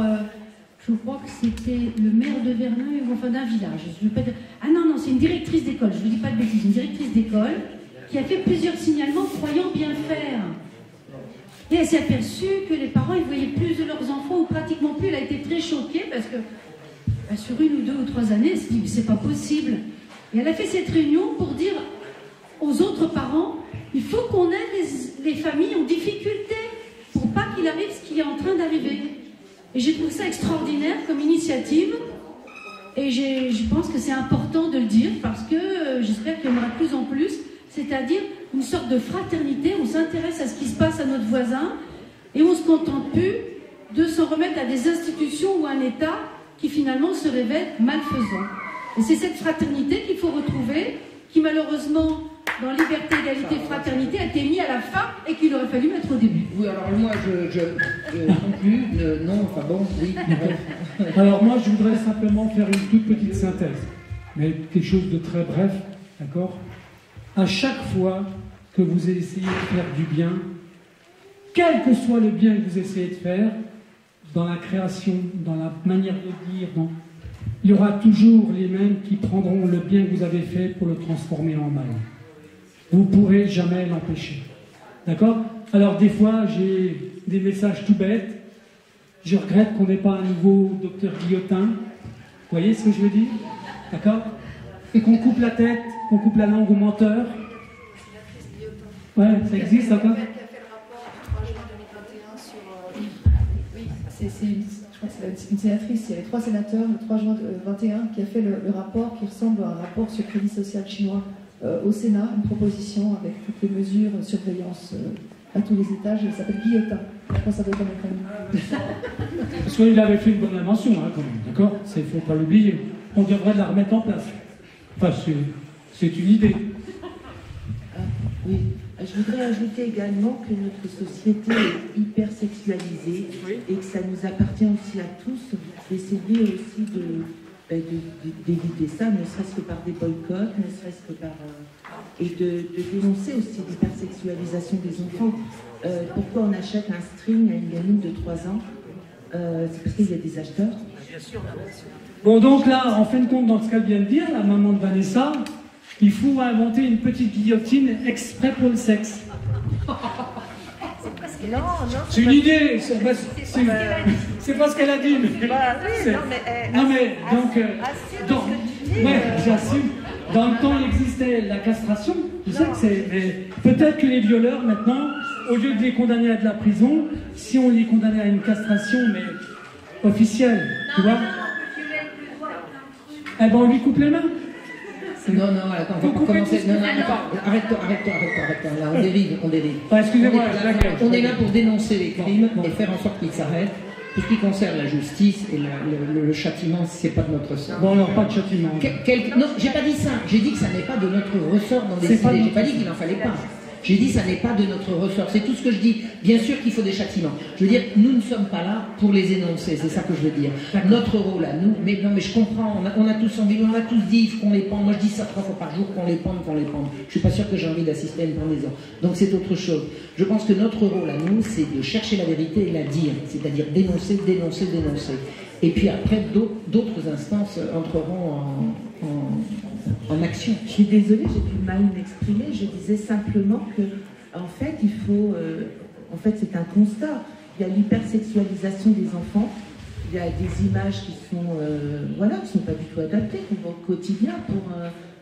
je crois que c'était le maire de Vernon, ou enfin d'un village. Je veux pas dire... Ah non, c'est une directrice d'école, je ne vous dis pas de bêtises, une directrice d'école qui a fait plusieurs signalements croyant bien faire. Et elle s'est aperçue que les parents, ils voyaient plus de leurs enfants, ou pratiquement plus. Elle a été très choquée parce que sur 1 ou 2 ou 3 années, elle s'est dit, mais c'est pas possible. Et elle a fait cette réunion pour dire aux autres parents, il faut qu'on aide les familles en difficulté pour pas qu'il arrive ce qui est en train d'arriver. Et j'ai trouvé ça extraordinaire comme initiative. Et je pense que c'est important de le dire parce que j'espère qu'il y en aura de plus en plus. C'est-à-dire une sorte de fraternité, on s'intéresse à ce qui se passe à notre voisin et on ne se contente plus de s'en remettre à des institutions ou à un État qui finalement se révèle malfaisant. Et c'est cette fraternité qu'il faut retrouver, qui malheureusement, dans liberté, égalité, fraternité, a été mis à la fin et qu'il aurait fallu mettre au début. Oui, alors moi, je non plus, non, enfin bon, oui. Alors moi, je voudrais simplement faire une toute petite synthèse, mais quelque chose de très bref, d'accord ? À chaque fois que vous essayez de faire du bien, quel que soit le bien que vous essayez de faire, dans la création, dans la manière de dire, il y aura toujours les mêmes qui prendront le bien que vous avez fait pour le transformer en mal. Vous ne pourrez jamais l'empêcher. D'accord ? Alors des fois, j'ai des messages tout bêtes. Je regrette qu'on n'ait pas un nouveau docteur Guillotin. Vous voyez ce que je veux dire ? D'accord ? Et qu'on coupe la tête, qu'on coupe la langue aux menteurs. Ouais, ça existe encore ? Je crois que c'est une sénatrice, il y avait 3 sénateurs le 3 juin 2021 qui a fait le rapport qui ressemble à un rapport sur le crédit social chinois au Sénat, une proposition avec toutes les mesures de surveillance à tous les étages, elle s'appelle Guillotin. Je pense que ça doit être un famille. Parce qu'il avait fait une bonne invention, hein, quand même, d'accord ? Il ne faut pas l'oublier. On devrait la remettre en place. Enfin, c'est une idée. Oui. Je voudrais ajouter également que notre société est hyper sexualisée et que ça nous appartient aussi à tous d'essayer aussi d'éviter ça, ne serait-ce que par des boycotts, ne serait-ce que par... et de dénoncer aussi l'hypersexualisation des enfants. Pourquoi on achète un string à une gamine de 3 ans C'est parce qu'il y a des acheteurs. Bien sûr. Bon, donc là, en fin de compte, dans ce qu'elle vient de dire, la maman de Vanessa, il faut inventer une petite guillotine exprès pour le sexe. C'est une idée, c'est pas ce qu'elle a dit. Mais j'assume. Dans le temps, il existait la castration. Je sais que c'est. Peut-être que les violeurs, maintenant, au lieu de les condamner à de la prison, si on les condamnait à une castration, mais officielle, tu vois. Eh ben, on lui coupe les mains. Non, attends, on va pas commencer. Non, arrête-toi. Là, on dérive. Excusez-moi, on est là pour dénoncer les crimes et faire en sorte qu'ils s'arrêtent. Tout ce qui concerne la justice et le châtiment, c'est pas de notre ressort. Bon, alors pas de châtiment. Non, j'ai pas dit ça. J'ai dit que ça n'est pas de notre ressort d'en décider. J'ai pas dit qu'il n'en fallait pas. J'ai dit ça n'est pas de notre ressort. C'est tout ce que je dis. Bien sûr qu'il faut des châtiments. Je veux dire, nous ne sommes pas là pour les énoncer. C'est ça que je veux dire. Notre rôle à nous, mais je comprends. On a tous envie, on a tous dit qu'on les pende. Moi, je dis ça 3 fois par jour, qu'on les pende. Je suis pas sûr que j'ai envie d'assister à une pendaison. Donc c'est autre chose. Je pense que notre rôle à nous, c'est de chercher la vérité et la dire. C'est-à-dire dénoncer. Et puis après, d'autres instances entreront en action. Je suis désolée, j'ai du mal à m'exprimer. Je disais simplement que, en fait, il faut... en fait, c'est un constat. Il y a l'hypersexualisation des enfants. Il y a des images qui sont, qui sont pas du tout adaptées, qu'on voit au quotidien. Pour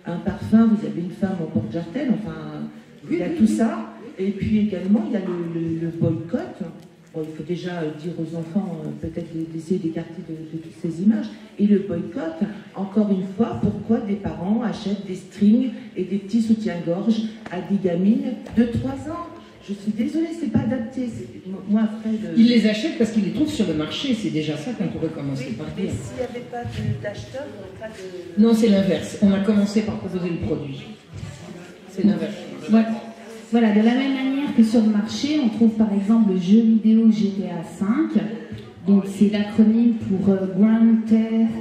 un parfum, vous avez une femme en porte-jartel. Enfin, il y a tout ça. Et puis également, il y a le boycott. Bon, il faut déjà dire aux enfants, peut-être d'essayer d'écarter de toutes ces images. Et le boycott, encore une fois, pourquoi des parents achètent des strings et des petits soutiens-gorge à des gamines de 3 ans? je suis désolée, c'est pas adapté. Moi, après, Ils les achètent parce qu'ils les trouvent sur le marché, c'est déjà ça qu'on pourrait commencer par mais dire. s'il n'y avait pas d'acheteurs, il n'y aurait pas de... Non, c'est l'inverse. On a commencé par proposer le produit. C'est l'inverse. Voilà, de la même manière que sur le marché, on trouve par exemple le jeu vidéo GTA V. Donc c'est l'acronyme pour Grand Theft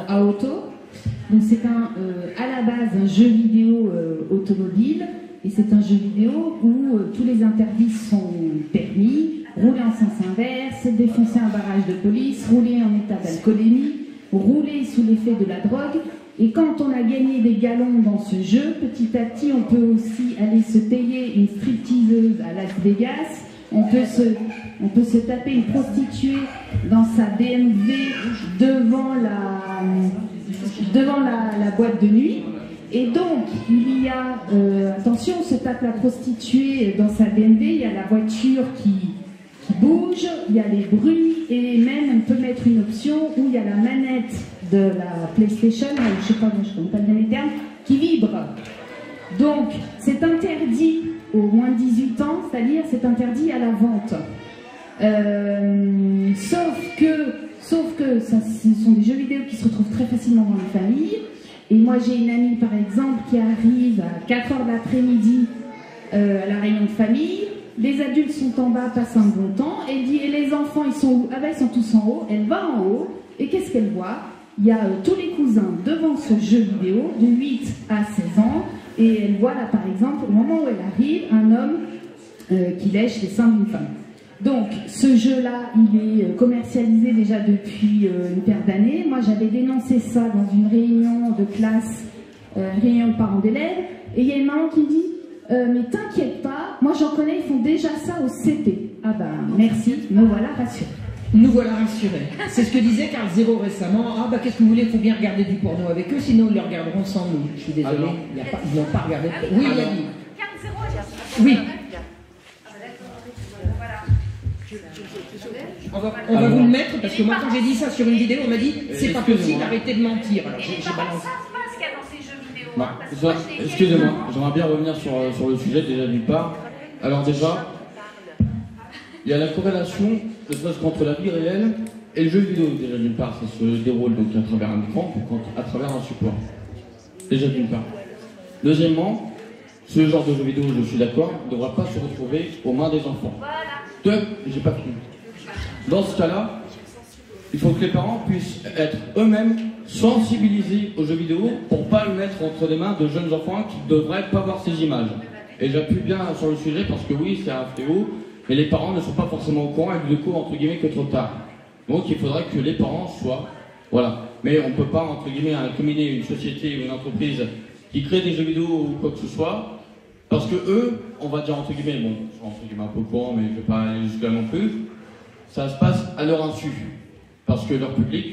Auto. Donc c'est à la base un jeu vidéo automobile. Et c'est un jeu vidéo où tous les interdits sont permis. Rouler en sens inverse, défoncer un barrage de police, rouler en état d'alcoolémie, rouler sous l'effet de la drogue. Et quand on a gagné des galons dans ce jeu, petit à petit, on peut aussi aller se payer une stripteaseuse à Las Vegas. On peut se taper une prostituée dans sa BMW devant la boîte de nuit. Et donc, il y a, attention, on se tape la prostituée dans sa BMW, il y a la voiture qui bouge, il y a les bruits, et même on peut mettre une option où il y a la manette de la PlayStation, je sais pas, je ne connais pas le terme, qui vibre. Donc, c'est interdit aux moins de 18 ans, c'est-à-dire c'est interdit à la vente. Sauf que ça, ce sont des jeux vidéo qui se retrouvent très facilement dans les familles. Et moi, j'ai une amie, par exemple, qui arrive à 4h de l'après-midi à la réunion de famille. Les adultes sont en bas, passent un bon temps. Elle dit, et les enfants, ils sont où? Ah ben, ils sont tous en haut. Elle va en haut. Et qu'est-ce qu'elle voit? Il y a tous les cousins devant ce jeu vidéo, de 8 à 16 ans. Et elle voit là, par exemple, au moment où elle arrive, un homme qui lèche les seins d'une femme. Donc, ce jeu-là, il est commercialisé déjà depuis une paire d'années. Moi, j'avais dénoncé ça dans une réunion de classe, réunion de parents d'élèves, et il y a une maman qui me dit mais t'inquiète pas, moi j'en connais, ils font déjà ça au CP. Ah ben, merci, me voilà rassurée. Nous voilà rassurés. C'est ce que disait Carl Zero récemment. Ah bah qu'est-ce que vous voulez, il faut bien regarder du porno avec eux, sinon ils le regarderont sans nous. Je suis désolée, ils n'ont pas regardé. Oui, il a dit. Carl Zero, oui. On va vous le mettre parce que moi quand j'ai dit ça sur une vidéo, on m'a dit c'est pas possible, arrêtez de mentir. Alors j'ai balancé. Excusez-moi, j'aimerais bien revenir sur le sujet déjà d'une part. Alors déjà, il y a la corrélation ne serait-ce qu'entre la vie réelle et le jeu vidéo. Déjà d'une part, ça se déroule donc à travers un écran ou à travers un support. Déjà d'une part. Deuxièmement, ce genre de jeu vidéo, je suis d'accord, ne devra pas se retrouver aux mains des enfants. Deux, j'ai pas fini. Dans ce cas-là, il faut que les parents puissent être eux-mêmes sensibilisés aux jeux vidéo pour pas le mettre entre les mains de jeunes enfants qui ne devraient pas voir ces images. Et j'appuie bien sur le sujet parce que oui, c'est un fléau, mais les parents ne sont pas forcément au courant et du coup, entre guillemets, que trop tard. Donc il faudrait que les parents soient... Voilà. Mais on ne peut pas, entre guillemets, incriminer une société ou une entreprise qui crée des jeux vidéo ou quoi que ce soit, parce que eux, on va dire entre guillemets, bon, je suis entre guillemets un peu au courant, mais je ne vais pas aller jusque-là non plus, ça se passe à leur insu. Parce que leur public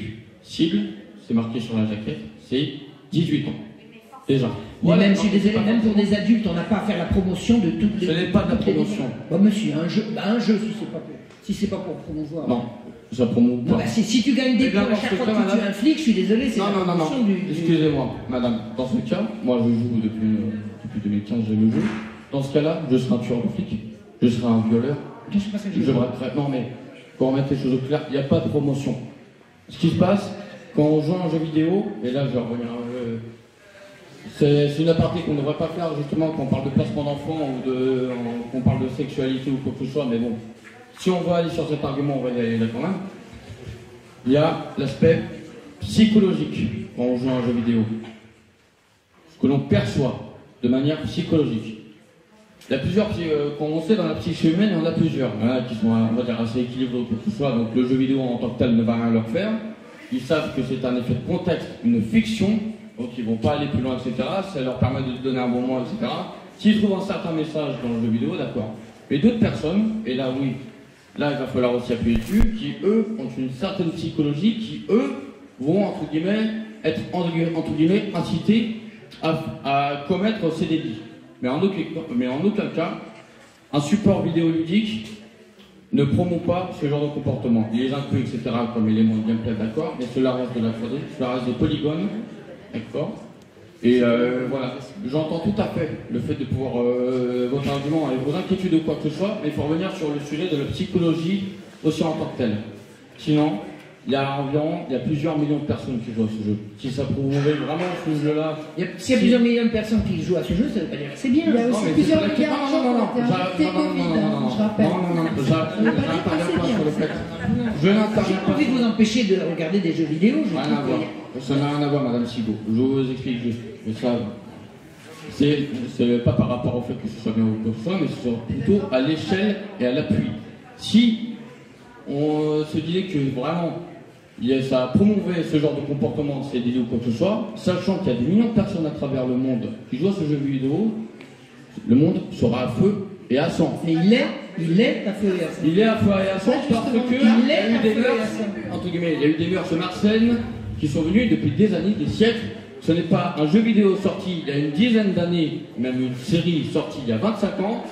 cible, c'est marqué sur la jaquette, c'est 18 ans. Déjà. Voilà, même, je suis désolé, même pour des adultes, on n'a pas à faire la promotion de toutes les... Ce n'est pas de la promotion. Bon, monsieur, un jeu si c'est pas pour promouvoir. Non, ça promouve pas. Non, bah, si tu gagnes des points à chaque fois que tu es un flic, je suis désolé, c'est la promotion du... Excusez-moi, madame, dans ce cas, moi je joue depuis 2015, j'ai le jeu. Dans ce cas-là, je serai un tueur de flic, je serai un violeur, je braquerai... Non mais, pour remettre les choses au clair, il n'y a pas de promotion. Ce qui se passe, quand on joue à un jeu vidéo, et là je vais revenir un peu... C'est une aparté qu'on ne devrait pas faire justement quand on parle de placement d'enfants ou qu'on parle de sexualité ou quoi que ce soit, mais bon, si on va aller sur cet argument, on va y aller là quand même. Il y a l'aspect psychologique quand on joue à un jeu vidéo. Ce que l'on perçoit de manière psychologique. Il y a plusieurs, comme on sait dans la psyché humaine, il y en a plusieurs. Il y en a qui sont, on va dire, assez équilibrés ou quoi que ce soit, donc le jeu vidéo en tant que tel ne va rien leur faire. Ils savent que c'est un effet de contexte, une fiction. Donc ils vont pas aller plus loin, etc. Ça leur permet de donner un bon moment, etc. S'ils trouvent un certain message dans le jeu vidéo, d'accord. Mais d'autres personnes, et là oui, là il va falloir aussi appuyer dessus, qui eux ont une certaine psychologie, qui eux vont entre guillemets être entre guillemets incités à commettre ces délits. Mais en aucun cas, un support vidéoludique ne promeut pas ce genre de comportement. Il les inclut, etc. comme élément de gameplay, d'accord, mais cela reste de la 3D, cela reste des polygones. D'accord. Et voilà, j'entends tout à fait le fait de pouvoir votre argument et vos inquiétudes ou quoi que ce soit, mais il faut revenir sur le sujet de la psychologie aussi en tant que telle. Sinon, il y a plusieurs millions de personnes qui jouent à ce jeu. Si ça prouvait vraiment ce jeu-là... S'il y a plusieurs millions de personnes qui jouent à ce jeu, ça ne veut pas dire que c'est bien. Il y a aussi plusieurs milliards de gens qui ont été injectés Covid, je rappelle. J'ai pas envie de vous empêcher de regarder des jeux vidéo. Ça n'a rien à voir, Madame Sigaud. Je vous explique juste. Mais ça, c'est pas par rapport au fait que ce soit bien ou quoi que ce soit, mais c'est plutôt à l'échelle et à l'appui. Si on se disait que vraiment ça promouvait ce genre de comportement, ces délits ou quoi que ce soit, sachant qu'il y a des millions de personnes à travers le monde qui jouent à ce jeu vidéo, le monde sera à feu et à sang. Mais il est à feu et à sang. Il est à feu et à sang parce que il y a eu des mœurs malsaines qui sont venues depuis des années, des siècles. Ce n'est pas un jeu vidéo sorti il y a une dizaine d'années, même une série sortie il y a 25 ans,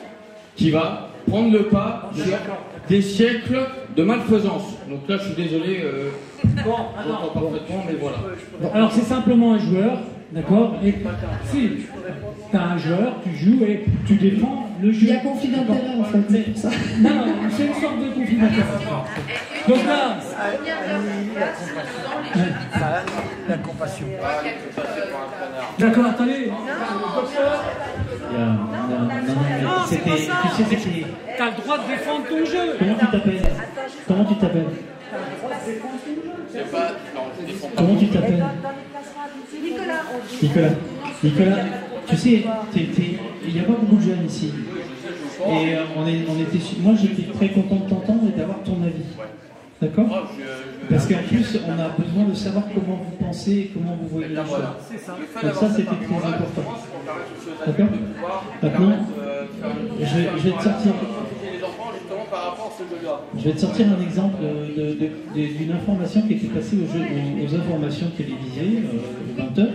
qui va prendre le pas sur des siècles de malfaisance. Donc là, je suis désolé, j'entends parfaitement, mais voilà. Alors, c'est simplement un joueur, d'accord? Et si tu as un joueur, tu joues et tu défends le jeu. Il y a conflit d'intérêt en fait, c'est pour ça. Non, c'est une sorte de conflit d'intérêt. Donc là, la compassion. D'accord, attendez. T'as le droit de défendre ton jeu. Comment tu t'appelles Comment tu t'appelles Nicolas, tu sais, il n'y a pas beaucoup de jeunes ici. Et moi j'étais très content de t'entendre et d'avoir ton avis. D'accord? Parce qu'en plus, on a besoin de savoir comment vous pensez et comment vous voyez les choses. Donc ça, c'était très important. D'accord? Maintenant, je vais te sortir un exemple d'une information qui était passée aux informations télévisées, aux 20h.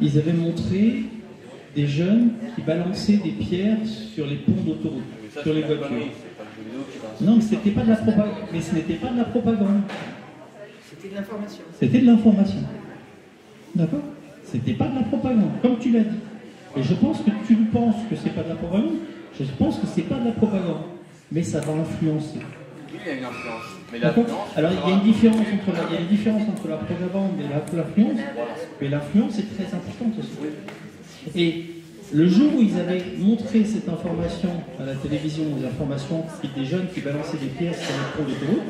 Ils avaient montré des jeunes qui balançaient des pierres sur les ponts d'autoroute, sur les voitures. Non, mais c'était pas de la propagande. Mais ce n'était pas de la propagande. C'était de l'information. C'était de l'information. D'accord? C'était pas de la propagande, comme tu l'as dit. Et je pense que tu penses que c'est pas de la propagande. Je pense que c'est pas de la propagande. Mais ça va influencer. Oui, il y a une influence. Mais alors il y a une différence entre la propagande et l'influence. Mais l'influence est très importante aussi. Et le jour où ils avaient montré cette information à la télévision, des informations des jeunes qui balançaient des pierres sur les ponts d'autoroute,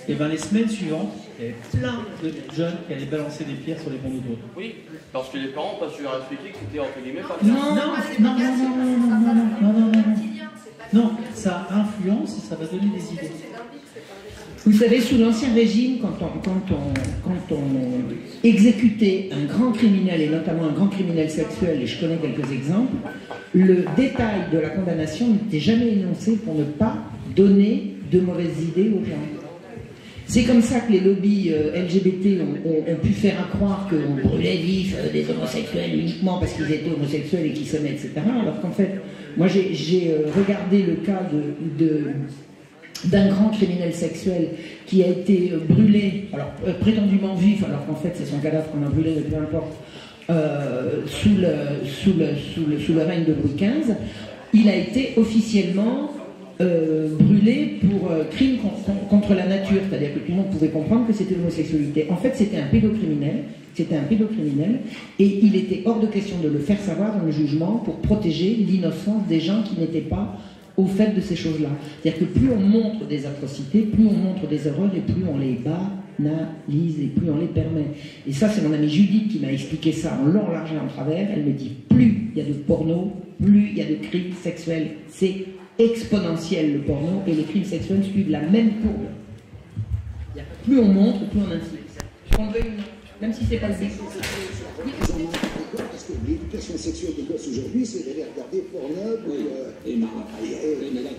et bien les semaines suivantes, il y avait plein de jeunes qui allaient balancer des pierres sur les ponts d'autoroute. Oui, parce que les parents n'ont pas su leur expliquer que c'était entre guillemets pas Non, ça influence et ça va donner des idées. Vous savez, sous l'Ancien Régime, quand on exécutait un grand criminel, et notamment un grand criminel sexuel, et je connais quelques exemples, le détail de la condamnation n'était jamais énoncé pour ne pas donner de mauvaises idées aux gens. C'est comme ça que les lobbies LGBT ont pu faire croire qu'on brûlait vif des homosexuels uniquement parce qu'ils étaient homosexuels et qu'ils s'aimaient, etc. Alors qu'en fait, moi j'ai regardé le cas d'un grand criminel sexuel qui a été brûlé, alors prétendument vif, alors qu'en fait c'est son cadavre qu'on a brûlé, mais peu importe, sous le règne de Louis XV. Il a été officiellement brûlé pour crime contre la nature, c'est-à-dire que tout le monde pouvait comprendre que c'était l'homosexualité. En fait, c'était un pédocriminel, et il était hors de question de le faire savoir dans le jugement pour protéger l'innocence des gens qui n'étaient pas au fait de ces choses-là. C'est-à-dire que plus on montre des atrocités, plus on montre des erreurs, et plus on les banalise, et plus on les permet. Et ça, c'est mon amie Judith qui m'a expliqué ça en long, en large et en travers. Elle me dit, plus il y a de porno, plus il y a de crimes sexuels. C'est exponentiel le porno, et les crimes sexuels suivent la même courbe. Plus on montre, plus on insiste. On veut même si c'est pas le but. Parce que l'éducation sexuelle des gosses aujourd'hui, c'est d'aller regarder Pornhub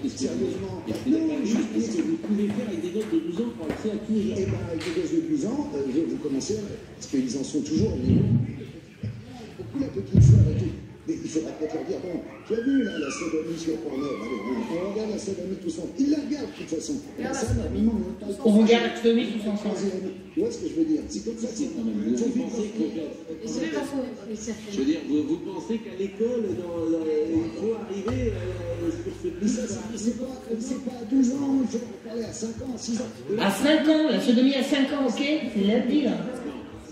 sérieusement. Vous pouvez faire avec des gosses de 12 ans pour accès à tout. Et bien, avec des gosses de 12 ans, vous commencez, parce qu'ils en sont toujours au niveau. Beaucoup la petite sœur et tout. Mais il faudra peut-être leur dire, bon, tu as vu là, la sodomie sur Pornhub, allez, on regarde la sodomie tous ensemble. Ils la regardent de toute façon. On regarde la sodomie tous ensemble. Tu vois ce que je veux dire? C'est comme ça, c'est quand même. Je veux dire, vous pensez qu'à l'école, il faut arriver sur ce principe. C'est pas à 12 ans, il faut en parler à 5 ans, 6 ans. À 5 ans, la sodomie à 5 ans, ok? C'est l'abdi, là.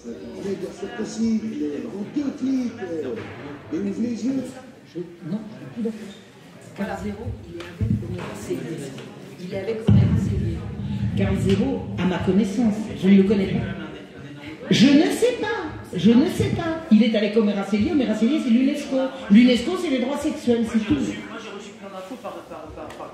Mais c'est possible, en 2 clics, et ouvre les yeux. Non, Carl Zéro, il est avec Omer Célier. Carl Zéro, à ma connaissance, je ne le connais pas. Je ne sais pas. Je ne sais pas. Il est avec Omer Célier. Omer Célier, c'est l'UNESCO. L'UNESCO, c'est les droits sexuels, c'est tout. Moi, j'ai reçu plein d'infos par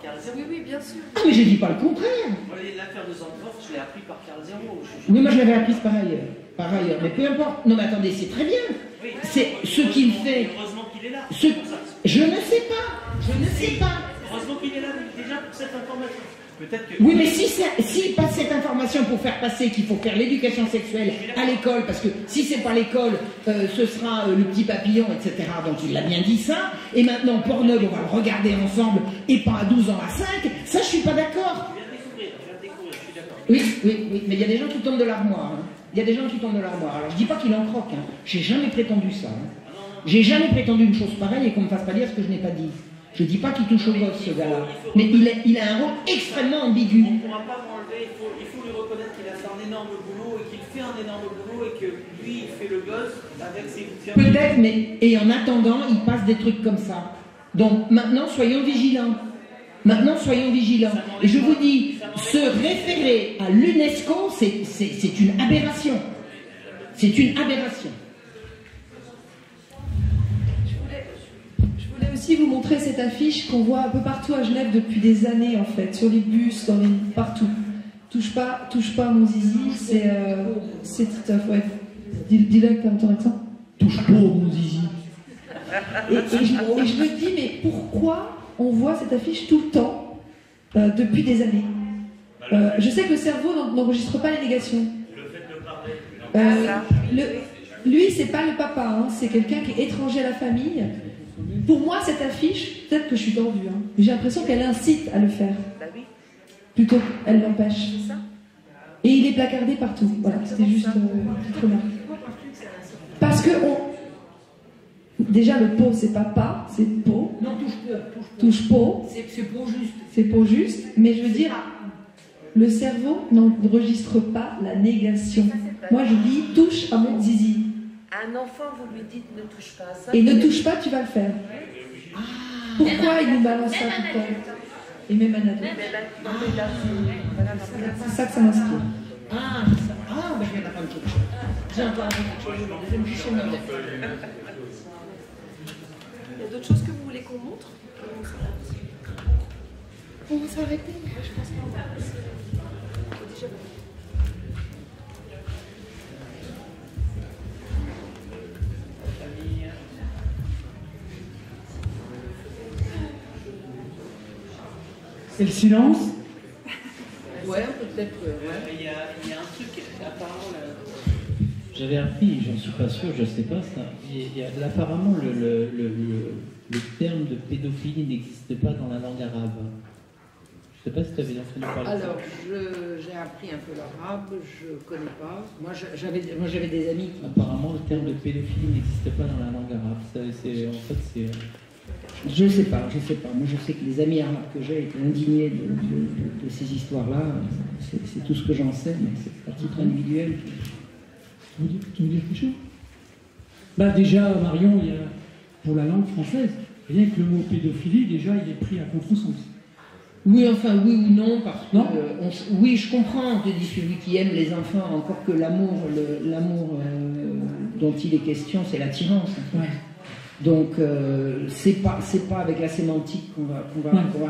Carl Zéro. Oui, bien sûr. Ah, mais je dis pas le contraire. L'affaire de Zandvoort, je l'ai appris par Carl Zéro. Oui, moi je l'avais apprise par ailleurs. Par ailleurs. Mais peu importe. Non, mais attendez, c'est très bien. C'est ce qu'il fait. Heureusement qu'il est là. Je ne sais pas. Je ne sais pas. Heureusement qu'il est là déjà pour cette information. Peut-être que... Oui, mais s'il passe cette information pour faire passer qu'il faut faire l'éducation sexuelle à l'école, parce que si c'est pas l'école, ce sera le petit papillon, etc. Donc il l'a bien dit ça. Et maintenant, Pornhub, on va le regarder ensemble, et pas à 12 ans, à 5. Ça, je suis pas d'accord. Je viens de découvrir, je suis d'accord. Oui, mais il y a des gens qui tombent de l'armoire. Hein. Il y a des gens qui tombent de l'armoire. Alors je dis pas qu'il en croque. Hein. J'ai jamais prétendu ça. Hein. J'ai jamais prétendu une chose pareille et qu'on me fasse pas dire ce que je n'ai pas dit. Je dis pas qu'il touche au gosse, ce gars-là. Mais il a un rôle extrêmement ambigu. On ne pourra pas m'enlever, il faut lui reconnaître qu'il a fait un énorme boulot et qu'il fait un énorme boulot et que lui, il fait le gosse avec ses victimes. Peut-être, mais et en attendant, il passe des trucs comme ça. Donc maintenant, soyons vigilants. Maintenant, soyons vigilants. Et je vous dis, se référer à l'UNESCO, c'est une aberration. C'est une aberration. Je voulais aussi vous montrer cette affiche qu'on voit un peu partout à Genève depuis des années, en fait, sur les bus, partout. Touche pas à mon zizi, c'est tout à fait. Dis-le avec ton accent. Touche pas à mon zizi. Et je me dis, mais pourquoi on voit cette affiche tout le temps, depuis des années? Je sais que le cerveau n'enregistre pas les négations. Lui, c'est pas le papa, hein, c'est quelqu'un qui est étranger à la famille. Pour moi, cette affiche, peut-être que je suis tordue, hein, j'ai l'impression qu'elle incite à le faire, plutôt qu'elle l'empêche. Et il est placardé partout. Voilà, c'était juste trop bien. Parce que déjà, le pot, c'est pas pas, c'est pot. Non, touche pot. C'est pot juste. C'est pot juste. Mais je veux dire, le cerveau n'enregistre pas la négation. Moi, je dis touche à mon zizi. Un enfant, vous lui dites ne touche pas à ça. Et ne touche pas, tu vas le faire. Pourquoi il nous balance ça tout le temps? Et même un ado. C'est ça que ça m'inspire. Ben je viens d'apprendre quelque chose. J'ai encore appris quelque chose. Je vais me juger ma mère. Il y a d'autres choses que vous voulez qu'on montre? On va s'arrêter. Je pense qu'on va. Déjà. Et le silence? Ouais, peut-être. Il y a un truc, apparemment. J'avais appris, j'en suis pas sûr, je sais pas ça. Apparemment, le terme de pédophilie n'existe pas dans la langue arabe. Je sais pas si tu avais entendu parler de ça. Alors, j'ai appris un peu l'arabe, je connais pas. Moi, j'avais des amis qui... Apparemment, le terme de pédophilie n'existe pas dans la langue arabe. Je sais pas. Moi, je sais que les amis arabes que j'ai étaient indignés de ces histoires-là. C'est tout ce que j'en sais, mais c'est à titre individuel. Tu veux dire quelque chose? Bah déjà, Marion, il y a, pour la langue française, rien que le mot pédophilie, déjà, il est pris à contresens. Oui, enfin, oui ou non, parce que... oui, je comprends, on te dit celui qui aime les enfants, encore que l'amour dont il est question, c'est l'attirance. En fait. Ouais. Donc, c'est pas avec la sémantique qu'on va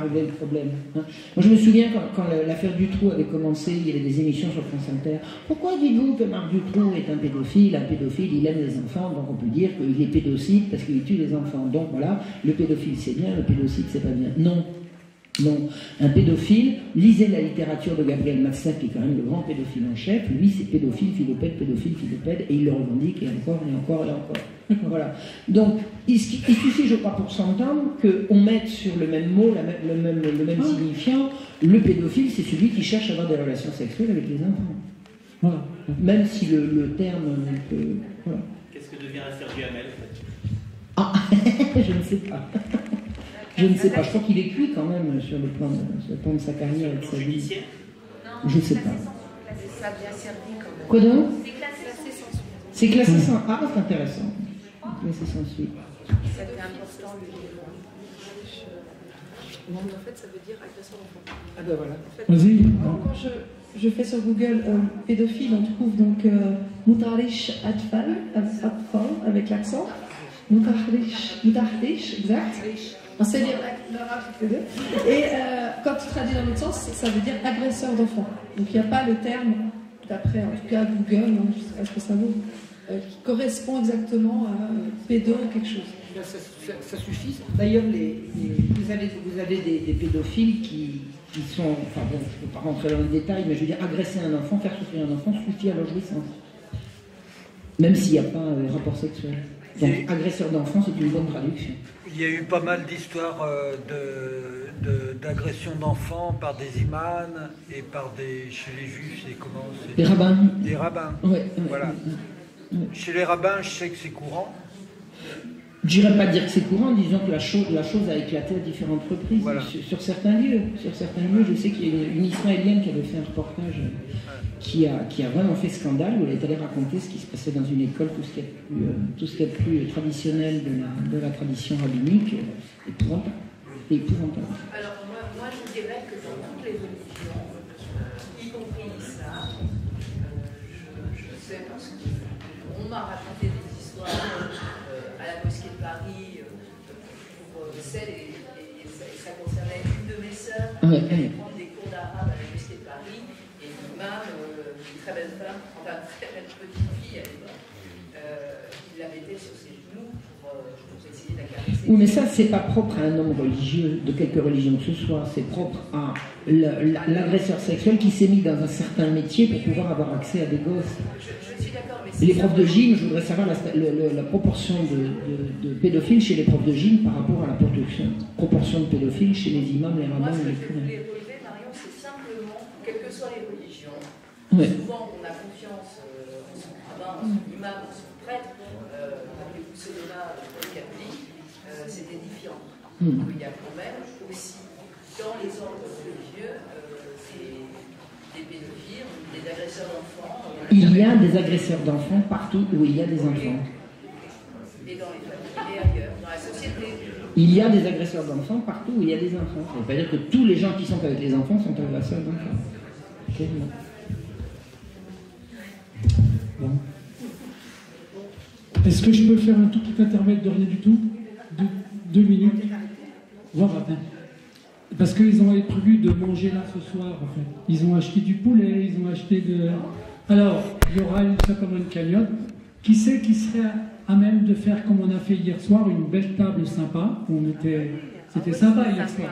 régler le problème. Hein. Moi, je me souviens quand l'affaire Dutroux avait commencé, il y avait des émissions sur France Inter. Pourquoi dites-vous que Marc Dutroux est un pédophile? Un pédophile, il aime les enfants, donc on peut dire qu'il est pédocide parce qu'il tue les enfants. Donc voilà, le pédophile c'est bien, le pédocide c'est pas bien. Non. Non, un pédophile, lisez la littérature de Gabriel Matzneff, qui est quand même le grand pédophile en chef, lui c'est pédophile, philopède, et il le revendique, et encore, et encore, et encore. Voilà. Donc, il suffit, je crois, pour s'entendre, qu'on mette sur le même mot, le même signifiant, le pédophile, c'est celui qui cherche à avoir des relations sexuelles avec les enfants. Voilà. Même si le terme... voilà. Qu'est-ce que devient l'affaire Duhamel en fait? Ah, je ne sais pas. Je ne sais pas. Je crois qu'il est cuit quand même sur le plan de sa carrière et de sa vie. Je ne sais pas. Ça a bien servi quand même. Quoi donc? C'est classé sans suite. C'est classé sans... Ah, c'est intéressant. Classé sans suite. C'était important le livre. En fait, ça veut dire agresseur d'enfant. Ah ben voilà. Vas-y. Quand je fais sur Google pédophile, on trouve donc Mutarish Atfal, avec l'accent. Mutarish, exact. On sait lire l'arabe, et quand tu traduis dans l'autre sens, ça veut dire agresseur d'enfants. Donc il n'y a pas le terme, d'après en tout cas Google, hein, je ne sais pas ce que ça vaut, qui correspond exactement à pédo ou quelque chose. Ça suffit. D'ailleurs, vous avez des pédophiles qui sont, enfin bon, je ne peux pas rentrer dans le détail, mais je veux dire, agresser un enfant, faire souffrir un enfant suffit à leur jouissance. Même s'il n'y a pas rapport sexuel. Donc, agresseur d'enfant, c'est une bonne traduction. Il y a eu pas mal d'histoires d'agression d'enfants par des imams et par chez les juifs, c'est comment? Des rabbins. Des rabbins. Ouais, voilà. Chez les rabbins, je sais que c'est courant. Je n'irais pas dire que c'est courant, disons que la chose a éclaté à différentes reprises. Voilà. Sur certains lieux. Je sais qu'il y a une Israélienne qui avait fait un reportage qui a vraiment fait scandale, où elle est allée raconter ce qui se passait dans une école, tout ce qui est plus traditionnel de la tradition rabbinique, épouvantable. Alors moi je dirais que dans toutes les religions, y compris l'islam, je sais parce qu'on m'a raconté des histoires à la mosquée de Paris pour celle, et ça concernait une de mes sœurs qui allait prendre des cours d'arabe à la mosquée de Paris, et l'imam, une très belle femme, enfin très belle petite fille à l'époque, il la mettait sur ses genoux pour essayer de la caresser. Oui, mais ça, c'est pas propre à un homme religieux, de quelque religion que ce soit, c'est propre à l'agresseur sexuel qui s'est mis dans un certain métier pour pouvoir avoir accès à des gosses. Je suis d'accord, mais les profs de gym, je voudrais savoir la proportion de pédophiles chez les profs de gym par rapport à la proportion de pédophiles chez les imams, les rabbins et les curés. Ce que je voulais relever, Marion, c'est simplement, quelles que soient les religions, souvent on a confiance en son rabbin, en son imam, en son prêtre, rappelez-vous Sedona, le catholique, c'est édifiant. Il y a quand même aussi, dans les ordres religieux, des pédophiles, des agresseurs d'enfants. Il y a des agresseurs d'enfants partout où il y a des enfants. Et dans les familles et ailleurs, dans la société. Il y a des agresseurs d'enfants partout où il y a des enfants. Ça ne veut pas dire que tous les gens qui sont avec les enfants sont agresseurs d'enfants. Bon. Est-ce que je peux faire un tout petit intermède de rien du tout? 2 minutes. Voilà. Parce qu'ils ont prévu de manger là ce soir, en fait. Ils ont acheté du poulet, ils ont acheté de... Alors, il y aura ça comme une cagnotte. Qui sait qui serait à même de faire comme on a fait hier soir, une belle table sympa. C'était sympa hier soir.